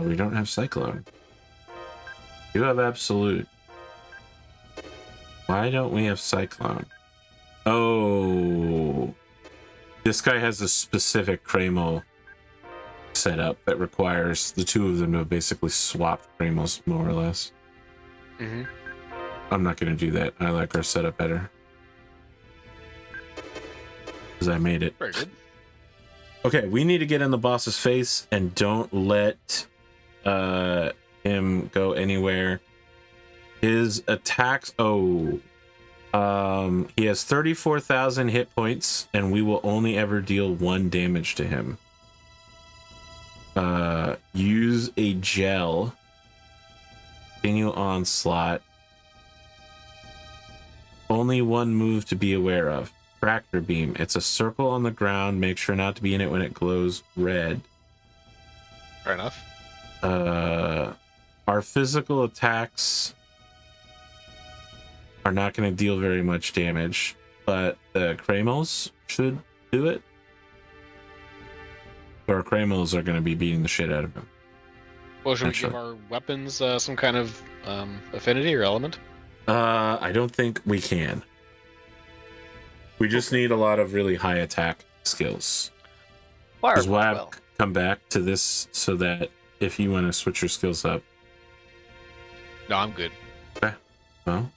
Speaker 1: We don't have Cyclone. We do have Absolute. Why don't we have Cyclone? Oh, this guy has a specific Cramo setup that requires the two of them to basically swap Cramos, more or less.
Speaker 2: Mm-hmm.
Speaker 1: I'm not going to do that. I like our setup better. Because I made it.
Speaker 2: Very good.
Speaker 1: Okay, we need to get in the boss's face and don't let him go anywhere. His attacks, he has 34,000 hit points, and we will only ever deal 1 damage to him. Use a gel. Continue onslaught. Only 1 move to be aware of. Tractor beam. It's a circle on the ground. Make sure not to be in it when it glows red.
Speaker 2: Fair enough.
Speaker 1: Our physical attacks are not going to deal very much damage, but the Cramos should do it. Our Cramos are going to be beating the shit out of him.
Speaker 2: Well, should we give our weapons some kind of affinity or element?
Speaker 1: I don't think we can. We just need a lot of really high attack skills. Because we'll have come back to this so that if you want to switch your skills up.
Speaker 2: No, I'm good.
Speaker 1: Okay. Well,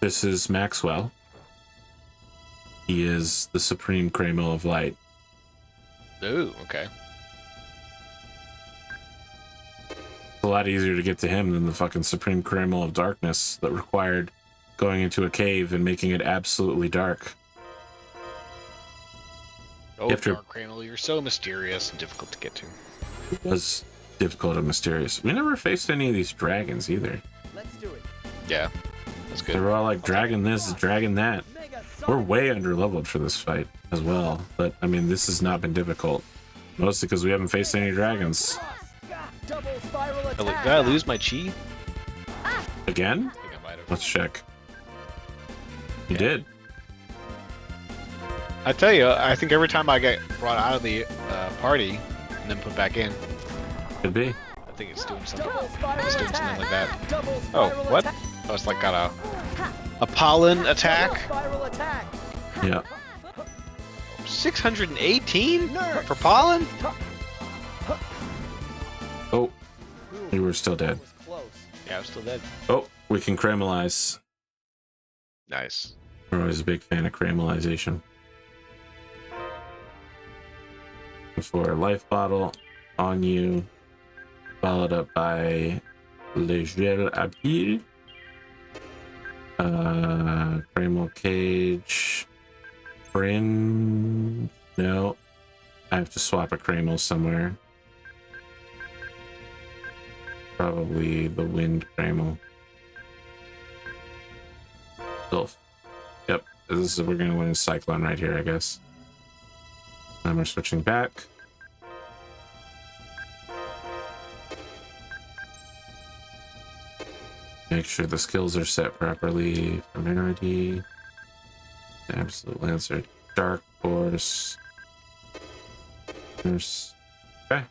Speaker 1: this is Maxwell. He is the Supreme Cramo of Light.
Speaker 2: Ooh, okay.
Speaker 1: It's a lot easier to get to him than the fucking Supreme Cramo of Darkness that required going into a cave and making it absolutely dark.
Speaker 2: Oh, Dark Cramo, you're so mysterious and difficult to get to.
Speaker 1: It was difficult and mysterious. We never faced any of these dragons either.
Speaker 8: Let's do it.
Speaker 2: Yeah, that's good.
Speaker 1: They were all like, dragon this, dragon that. We're way under leveled for this fight as well. But, I mean, this has not been difficult. Mostly because we haven't faced any dragons.
Speaker 8: Double spiral attack.
Speaker 2: Did I lose my chi?
Speaker 1: Again?
Speaker 2: I think I might have.
Speaker 1: Let's check. You did.
Speaker 2: I tell you, I think every time I get brought out of the party and then put back in,
Speaker 1: Could be.
Speaker 2: I think it's doing something.
Speaker 8: Double spiral
Speaker 2: It's doing
Speaker 8: attack.
Speaker 2: something like that.
Speaker 8: Double
Speaker 2: Oh,
Speaker 8: spiral
Speaker 2: what?
Speaker 8: attack.
Speaker 2: Oh, it's like got a pollen
Speaker 8: Double
Speaker 2: attack.
Speaker 8: spiral attack.
Speaker 1: Yeah.
Speaker 2: 618 for pollen.
Speaker 1: Oh, you were still dead.
Speaker 8: Was close.
Speaker 2: Yeah, I'm still dead.
Speaker 1: Oh, we can cramelize.
Speaker 2: Nice.
Speaker 1: I'm always a big fan of caramelization. For a life bottle on you, followed up by Le Gel Apil, Cramel Cage, Fringe. No, I have to swap a Cramel somewhere. Probably the Wind Cramel. Sylph. Yep, this is, we're gonna win a Cyclone right here, I guess. And we're switching back. Make sure the skills are set properly. Familiarity. Absolute Lancer. Dark Force. Nurse. Okay.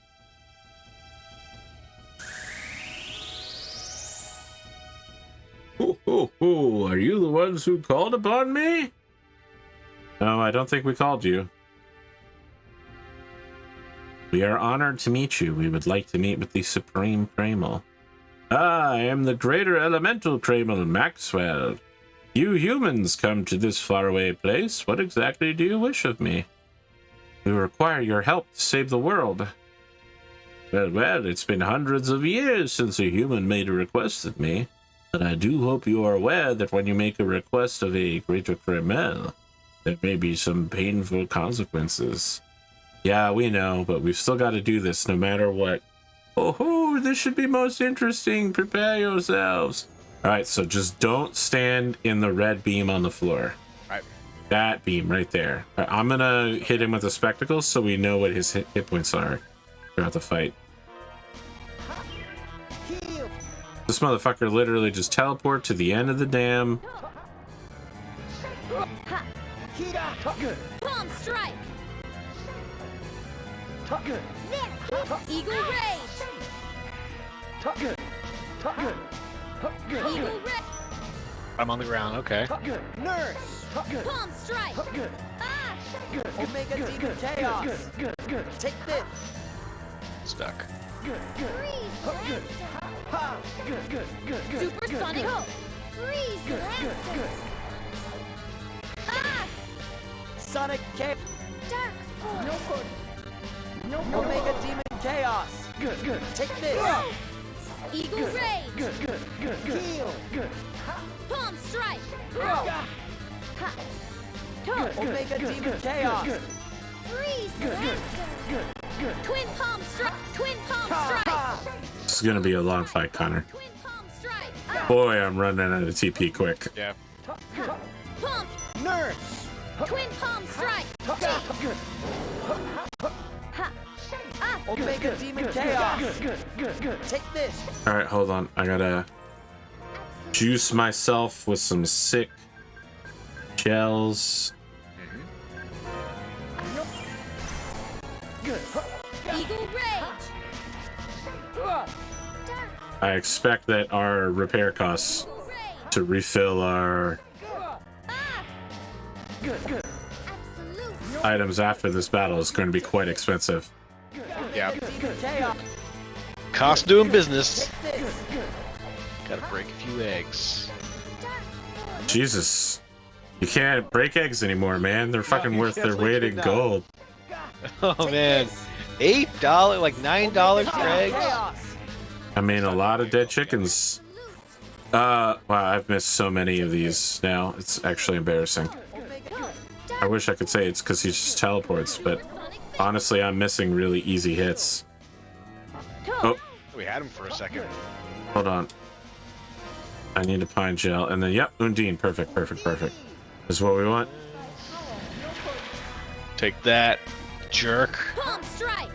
Speaker 1: Ho ho! Are you the ones who called upon me? No, I don't think we called you. We are honored to meet you. We would like to meet with the Supreme Kramal. I am the Greater Elemental Kramal, Maxwell. You humans come to this faraway place. What exactly do you wish of me? We require your help to save the world. Well, it's been hundreds of years since a human made a request of me, but I do hope you are aware that when you make a request of a Greater Kramal, there may be some painful consequences. Yeah, we know, but we've still got to do this no matter what. Oh, this should be most interesting. Prepare yourselves. All right, so just don't stand in the red beam on the floor.
Speaker 2: Right.
Speaker 1: That beam right there. I'm going to hit him with the spectacles so we know what his hit points are throughout the fight. This motherfucker literally just teleport to the end of the dam.
Speaker 9: Palm strike. Eagle rage. Eagle rage.
Speaker 2: I'm on the ground. Okay.
Speaker 8: Nurse.
Speaker 9: Palm strike. Ah.
Speaker 8: Omega Demon Chaos. Take this.
Speaker 2: Stuck.
Speaker 9: Freeze lancer. Supersonic. Freeze lancer. Ah.
Speaker 8: Sonic K.
Speaker 9: Dark force.
Speaker 8: Omega Demon Chaos. Take this.
Speaker 9: Eagle rage.
Speaker 8: Heal.
Speaker 9: Palm strike.
Speaker 8: Omega Demon Chaos.
Speaker 9: Freeze lancer. Twin palm strike. Twin palm strike.
Speaker 1: This is going to be a long fight, Connor.
Speaker 9: Twin palm strike.
Speaker 1: Boy, I'm running out of TP quick.
Speaker 2: Yeah.
Speaker 9: Palm.
Speaker 8: Nurse.
Speaker 9: Twin palm strike.
Speaker 8: Omega Demon Chaos. Take this.
Speaker 1: All right, hold on. I got to juice myself with some sick gels.
Speaker 9: Eagle rage.
Speaker 1: I expect that our repair costs
Speaker 9: Eagle rage.
Speaker 1: to refill our
Speaker 9: Absolute.
Speaker 1: items after this battle is going to be quite expensive.
Speaker 2: Yeah.
Speaker 8: Demon Chaos.
Speaker 2: Cost doing business.
Speaker 8: Take this.
Speaker 2: Gotta break a few eggs.
Speaker 1: Jesus. You can't break eggs anymore, man. They're fucking
Speaker 2: you
Speaker 1: worth
Speaker 2: can't
Speaker 1: their
Speaker 2: sleep
Speaker 1: weight
Speaker 2: it
Speaker 1: in
Speaker 2: now.
Speaker 1: gold.
Speaker 2: Oh man, $8, like $9 for eggs.
Speaker 8: Chaos.
Speaker 1: I mean, a lot of dead chickens. Wow, I've missed so many of these now. It's actually embarrassing.
Speaker 8: Omega.
Speaker 1: I wish I could say it's because he just teleports, but honestly, I'm missing really easy hits. Oh,
Speaker 2: We had him for a second.
Speaker 1: hold on. I need a pine gel, and then, yep, Undine. Perfect, perfect, perfect. This is what we want.
Speaker 2: Take that, jerk.
Speaker 9: Palm strike.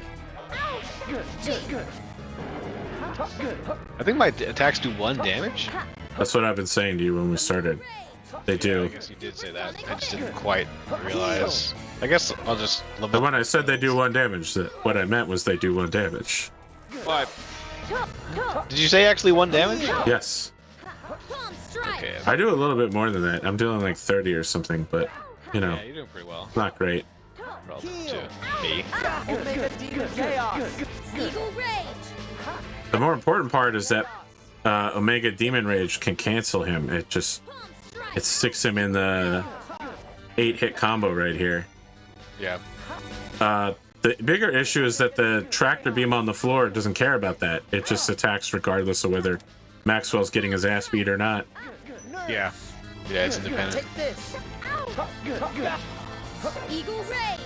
Speaker 2: I think my attacks do 1 damage.
Speaker 1: That's what I've been saying to you when we started. They
Speaker 2: I
Speaker 1: do.
Speaker 2: guess you did say that. I just didn't quite realize. I guess I'll just
Speaker 1: But
Speaker 2: level.
Speaker 1: when I said they do 1 damage, what I meant was they do 1 damage.
Speaker 2: What? Did you say actually 1 damage?
Speaker 1: Yes.
Speaker 9: Palm strike.
Speaker 2: Okay.
Speaker 1: I do a little bit more than that. I'm doing like 30 or something, but, you know,
Speaker 2: Yeah, you're doing pretty well
Speaker 1: not great.
Speaker 2: relative to me.
Speaker 8: Omega Demon Chaos.
Speaker 9: Eagle rage.
Speaker 1: The more important part is that Omega Demon Rage can cancel him. It just,
Speaker 9: Palm strike.
Speaker 1: it sticks him in the 8-hit combo right here.
Speaker 2: Yeah.
Speaker 1: The bigger issue is that the tractor beam on the floor doesn't care about that. It just attacks regardless of whether Maxwell's getting his ass beat or not.
Speaker 2: Yeah. Yeah, it's independent.
Speaker 8: Take this.
Speaker 9: Eagle rage.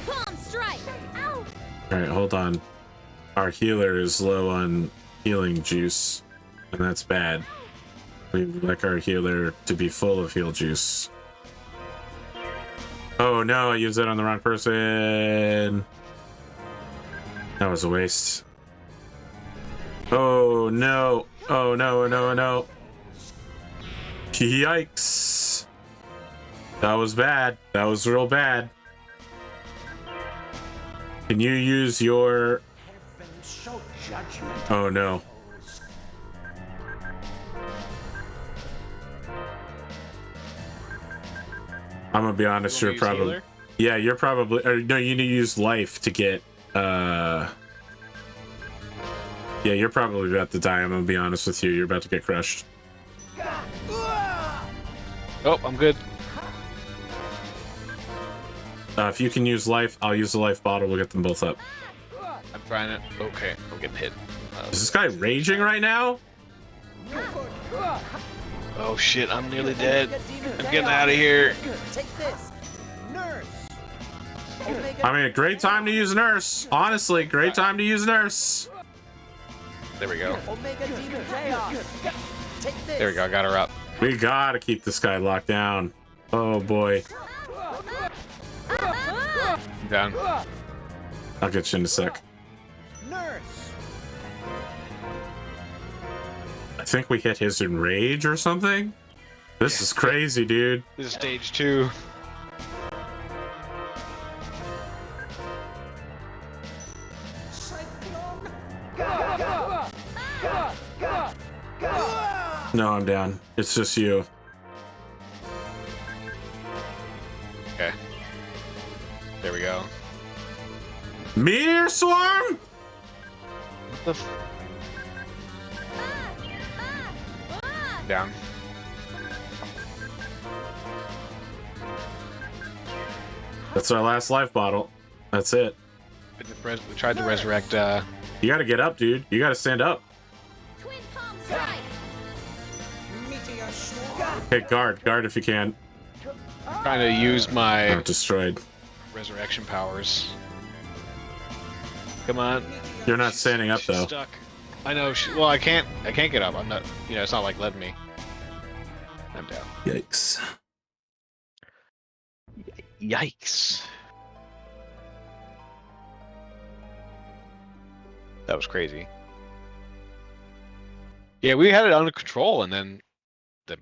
Speaker 9: Palm strike. Ow.
Speaker 1: Alright, hold on. Our healer is low on healing juice, and that's bad. We would like our healer to be full of heal juice. Oh no, I used that on the wrong person. That was a waste. Oh no. Oh no, no, no. Yikes. That was bad. That was real bad. Can you use your... Oh no. I'm gonna be honest. You're probably
Speaker 2: healer?
Speaker 1: yeah. You're probably or no. You need to use life to get. Yeah, you're probably about to die. I'm gonna be honest with you. You're about to get crushed.
Speaker 2: Oh, I'm good.
Speaker 1: If you can use life, I'll use the life bottle. We'll get them both up.
Speaker 2: I'm trying it. Okay, I'm getting hit.
Speaker 1: Is this guy raging right now?
Speaker 2: Oh shit, I'm nearly dead. I'm getting out of here.
Speaker 8: Take this. Nurse.
Speaker 1: I mean, a great time to use nurse. Honestly, great time to use nurse.
Speaker 2: There we go.
Speaker 8: Omega Demon Chaos. Take this.
Speaker 2: There we go, I got her up.
Speaker 1: We gotta keep this guy locked down. Oh boy.
Speaker 2: I'm down.
Speaker 1: I'll get you in a sec.
Speaker 8: Nurse.
Speaker 1: I think we hit his enrage or something. This is crazy, dude.
Speaker 2: This is stage 2.
Speaker 1: No, I'm down. It's just you.
Speaker 2: Okay. There we go.
Speaker 1: Meteor swarm?
Speaker 2: What the down.
Speaker 1: That's our last life bottle. That's it.
Speaker 2: We tried to resurrect,
Speaker 1: You gotta get up, dude. You gotta stand up.
Speaker 9: Twin palm strike.
Speaker 1: Hey, guard if you can.
Speaker 2: trying to use my
Speaker 1: Oh, destroyed.
Speaker 2: resurrection powers. Come on.
Speaker 1: You're not standing up
Speaker 2: She's
Speaker 1: though.
Speaker 2: stuck. I know. Well, I can't get up. I'm not. You know, it's not like letting me. I'm down.
Speaker 1: Yikes.
Speaker 2: Yikes. That was crazy. Yeah, we had it under control, and then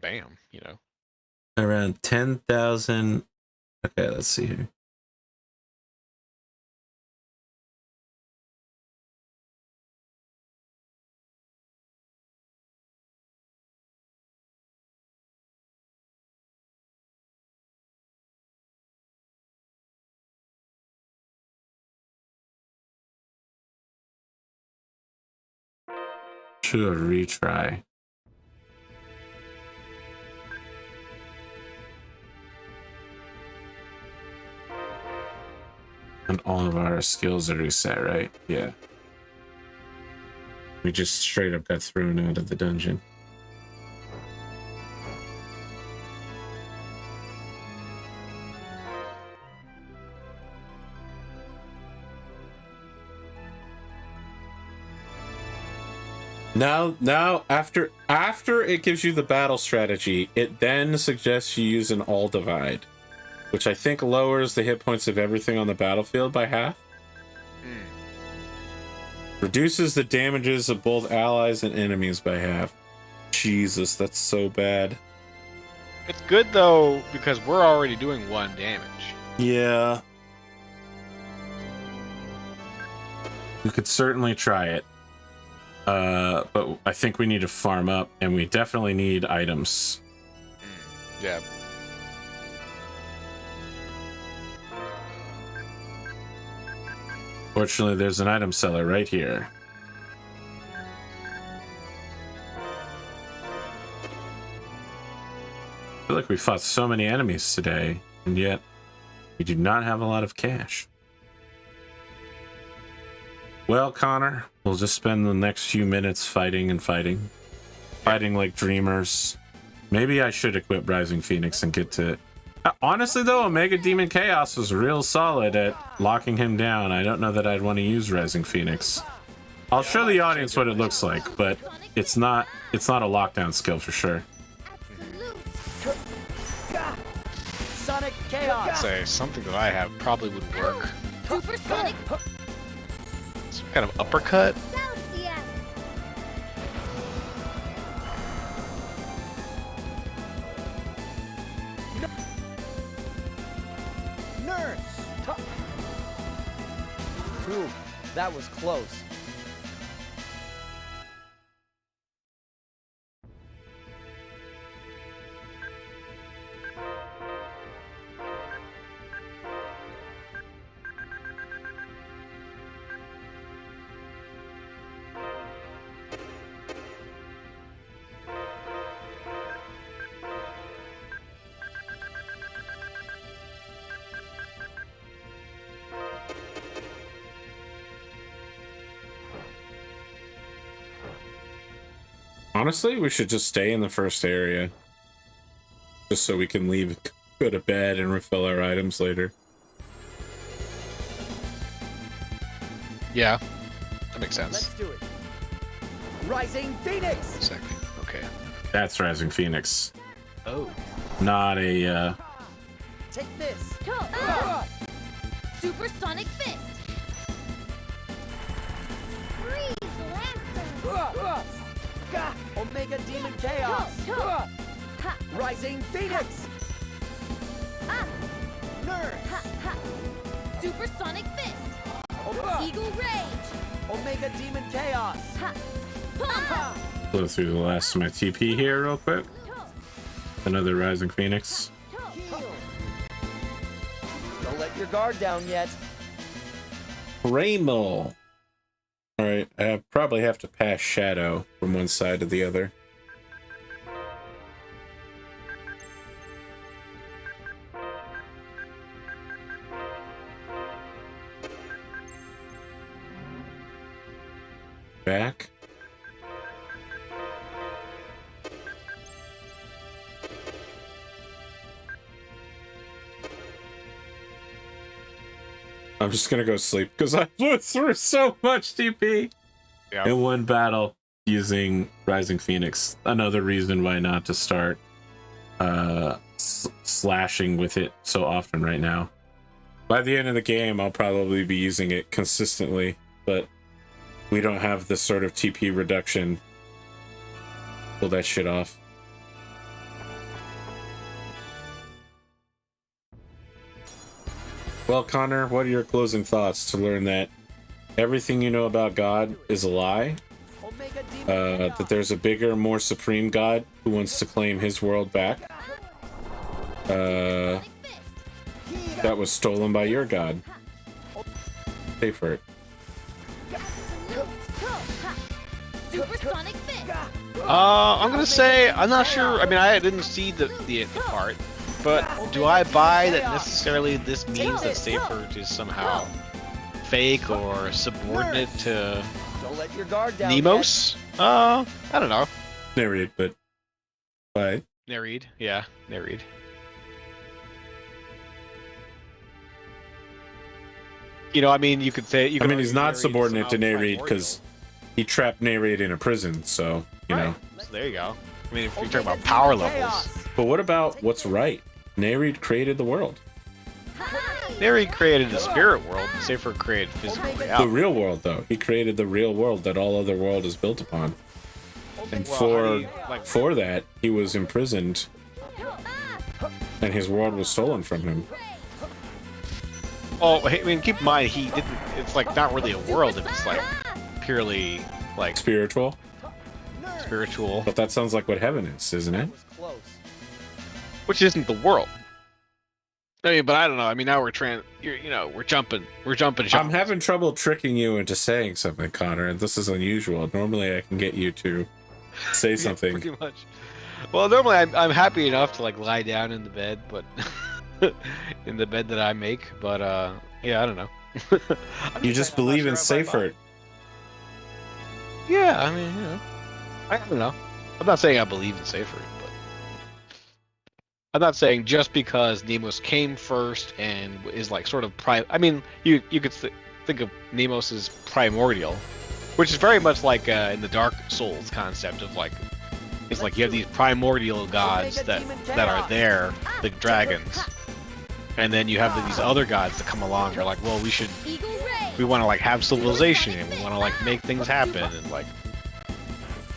Speaker 2: bam, you know.
Speaker 1: Around 10,000. Okay, let's see here. To a retry. And all of our skills are reset, right? Yeah. We just straight up got thrown out of the dungeon. Now, after it gives you the battle strategy, it then suggests you use an all divide, which I think lowers the hit points of everything on the battlefield by half. Reduces the damages of both allies and enemies by half. Jesus, that's so bad.
Speaker 2: It's good though because we're already doing 1 damage.
Speaker 1: Yeah. You could certainly try it. But I think we need to farm up, and we definitely need items.
Speaker 2: Yeah.
Speaker 1: Fortunately, there's an item seller right here. I feel like we fought so many enemies today, and yet we do not have a lot of cash. Well, Connor, we'll just spend the next few minutes fighting and fighting. Fighting like dreamers. Maybe I should equip Rising Phoenix and get to... Honestly, though, Omega Demon Chaos was real solid at locking him down. I don't know that I'd want to use Rising Phoenix. I'll show the audience what it looks like, but it's not a lockdown skill for sure.
Speaker 8: Sonic Chaos.
Speaker 2: I'd say something that I have probably would work.
Speaker 9: Supersonic.
Speaker 2: Some kind of uppercut.
Speaker 4: Celsius.
Speaker 8: Nurse. Ooh, that was close.
Speaker 1: Honestly, we should just stay in the first area. Just so we can leave, go to bed, and refill our items later.
Speaker 2: Yeah, that makes sense.
Speaker 8: Let's do it. Rising Phoenix.
Speaker 2: Second. Okay.
Speaker 1: That's Rising Phoenix.
Speaker 2: Oh.
Speaker 1: Not a,
Speaker 8: Take this.
Speaker 9: Supersonic fist.
Speaker 4: Freeze, Lancer!
Speaker 8: Omega Demon Chaos. Rising Phoenix. Nurse.
Speaker 9: Supersonic fist. Eagle rage.
Speaker 8: Omega Demon Chaos.
Speaker 9: Pump.
Speaker 1: go through the last of my TP here real quick. Another Rising Phoenix.
Speaker 8: Heal. Don't let your guard down yet.
Speaker 1: Rainbow. Alright, I probably have to pass Shadow from one side to the other. Back. I'm just gonna go sleep because I blew through so much TP in one battle using Rising Phoenix. Another reason why not to start slashing with it so often right now. By the end of the game, I'll probably be using it consistently, but we don't have this sort of TP reduction. Pull that shit off. Well, Connor, what are your closing thoughts to learn that everything you know about God is a lie? That there's a bigger, more supreme God who wants to claim his world back? That was stolen by your God. Pay for it.
Speaker 9: Supersonic fist.
Speaker 2: I'm gonna say I'm not sure. I mean, I didn't see the part, but do I buy that necessarily this means that Seyfert is somehow fake or subordinate to
Speaker 8: Don't let your guard down.
Speaker 2: Nemos? I don't know.
Speaker 1: Narrate, but bye.
Speaker 2: Nereid, yeah, Nereid. You know, I mean, you could say. You
Speaker 1: I
Speaker 2: could
Speaker 1: mean, he's
Speaker 2: argue
Speaker 1: not
Speaker 2: Nereid
Speaker 1: subordinate to
Speaker 2: somehow
Speaker 1: Narrate because he trapped Narrate in a prison, so, you know.
Speaker 2: So there you go. I mean, if you're talking about power levels,
Speaker 1: But what about what's right? Narrate created the world.
Speaker 2: Nereid created the spirit world, and Seyfert created physical
Speaker 1: The
Speaker 2: reality.
Speaker 1: real world, though. He created the real world that all other world is built upon. And
Speaker 2: Well, how do you, like-
Speaker 1: for that, he was imprisoned, and his world was stolen from him.
Speaker 2: Oh, I mean, keep in mind, he didn't. It's like not really a world if it's like purely like
Speaker 1: Spiritual?
Speaker 2: spiritual,
Speaker 1: But that sounds like what heaven is, isn't it?
Speaker 8: Close.
Speaker 2: which isn't the world. I mean, but I don't know. I mean, now we're we're jumping.
Speaker 1: I'm having trouble tricking you into saying something, Connor, and this is unusual. Normally I can get you to say something.
Speaker 2: Pretty much. Well, normally I'm happy enough to like lie down in the bed, but in the bed that I make. But yeah, I don't know.
Speaker 1: You just believe in Seyfert.
Speaker 2: Yeah, I mean, I don't know. I'm not saying I believe in Seyfert, but I'm not saying just because Nemos came first and is like sort of I mean, you could think of Nemos as primordial, which is very much like in the Dark Souls concept of like, it's like you have these primordial gods that are there, the dragons, and then you have these other gods that come along. You're like, well, we want to like have civilization and we want to like make things happen and like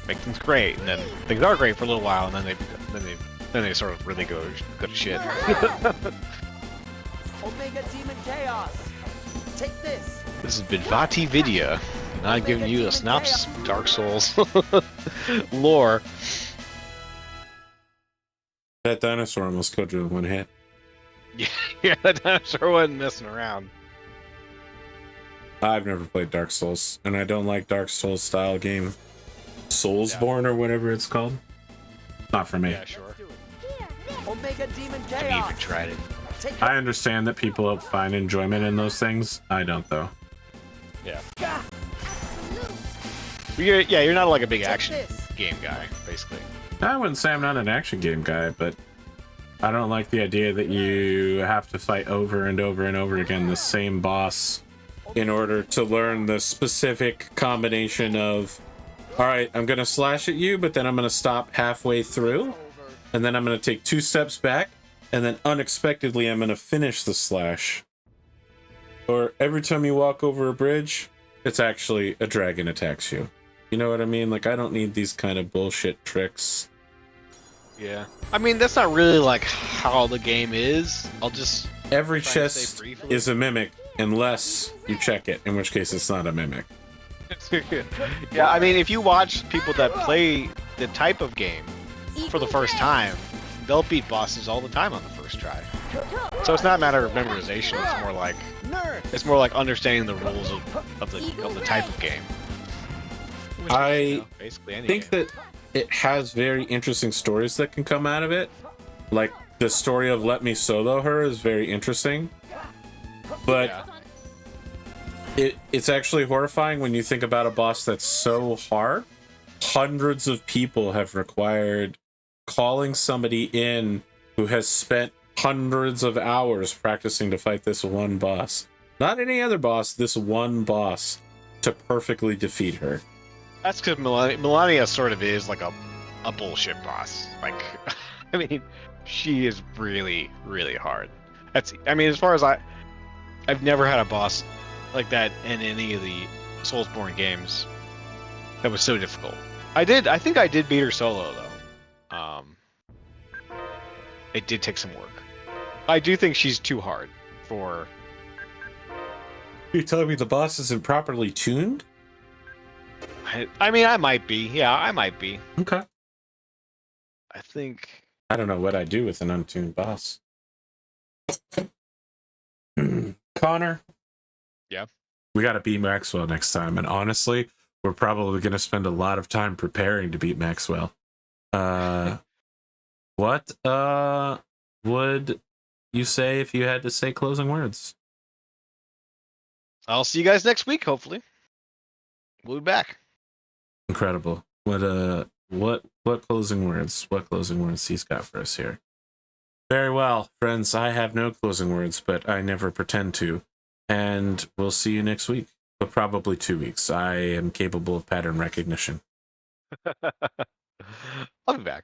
Speaker 2: make things great, and then things are great for a little while, and then they sort of really go to shit.
Speaker 8: Omega Demon Chaos. Take this.
Speaker 2: This has been Vati Vidya, and I'm giving you a synopsis of Dark Souls lore.
Speaker 1: That dinosaur almost killed you with one hit.
Speaker 2: Yeah, that dinosaur wasn't messing around.
Speaker 1: I've never played Dark Souls, and I don't like Dark Souls style game. Soulsborne or whatever it's called. Not for me.
Speaker 2: Yeah, sure.
Speaker 8: Omega Demon
Speaker 2: I haven't
Speaker 8: Chaos.
Speaker 2: even tried it.
Speaker 8: Take
Speaker 1: I understand that people find enjoyment in those things. I don't, though.
Speaker 2: Yeah. You're not like a big action
Speaker 8: this.
Speaker 2: game guy, basically.
Speaker 1: I wouldn't say I'm not an action game guy, but I don't like the idea that you have to fight over and over and over again the same boss in order to learn the specific combination of, all right, I'm going to slash at you, but then I'm going to stop halfway through, and then I'm going to take 2 steps back, and then unexpectedly I'm going to finish the slash. Or every time you walk over a bridge, it's actually a dragon attacks you. You know what I mean? Like, I don't need these kind of bullshit tricks.
Speaker 2: Yeah. I mean, that's not really like how the game is. I'll just...
Speaker 1: Every
Speaker 2: try to
Speaker 1: chest
Speaker 2: stay briefly.
Speaker 1: is a mimic unless you check it, in which case it's not a mimic.
Speaker 2: Yeah, I mean, if you watch people that play the type of game for the first time, they'll beat bosses all the time on the first try. So it's not a matter of memorization. It's more like understanding the rules of the type of game. Which is, you know, basically any
Speaker 1: think
Speaker 2: game.
Speaker 1: that it has very interesting stories that can come out of it. Like the story of Let Me Solo Her is very interesting, but it's actually horrifying when you think about a boss that's so hard. Hundreds of people have required calling somebody in who has spent hundreds of hours practicing to fight this one boss. Not any other boss, this one boss, to perfectly defeat her.
Speaker 2: That's because Melania sort of is like a bullshit boss. Like, I mean, she is really, really hard. I mean, as far as I've never had a boss like that in any of the Soulsborne games that was so difficult. I think I did beat her solo though. It did take some work. I do think she's too hard for...
Speaker 1: You're telling me the boss isn't properly tuned?
Speaker 2: I mean, I might be. Yeah, I might be.
Speaker 1: Okay.
Speaker 2: I think...
Speaker 1: I don't know what I do with an untuned boss. Connor?
Speaker 2: Yeah?
Speaker 1: We gotta beat Maxwell next time, and honestly, we're probably gonna spend a lot of time preparing to beat Maxwell. What would you say if you had to say closing words?
Speaker 2: I'll see you guys next week, hopefully. We'll be back.
Speaker 1: Incredible. What closing words? What closing words he's got for us here? Very well, friends. I have no closing words, but I never pretend to. And we'll see you next week, but probably 2 weeks. I am capable of pattern recognition.
Speaker 2: I'll be back.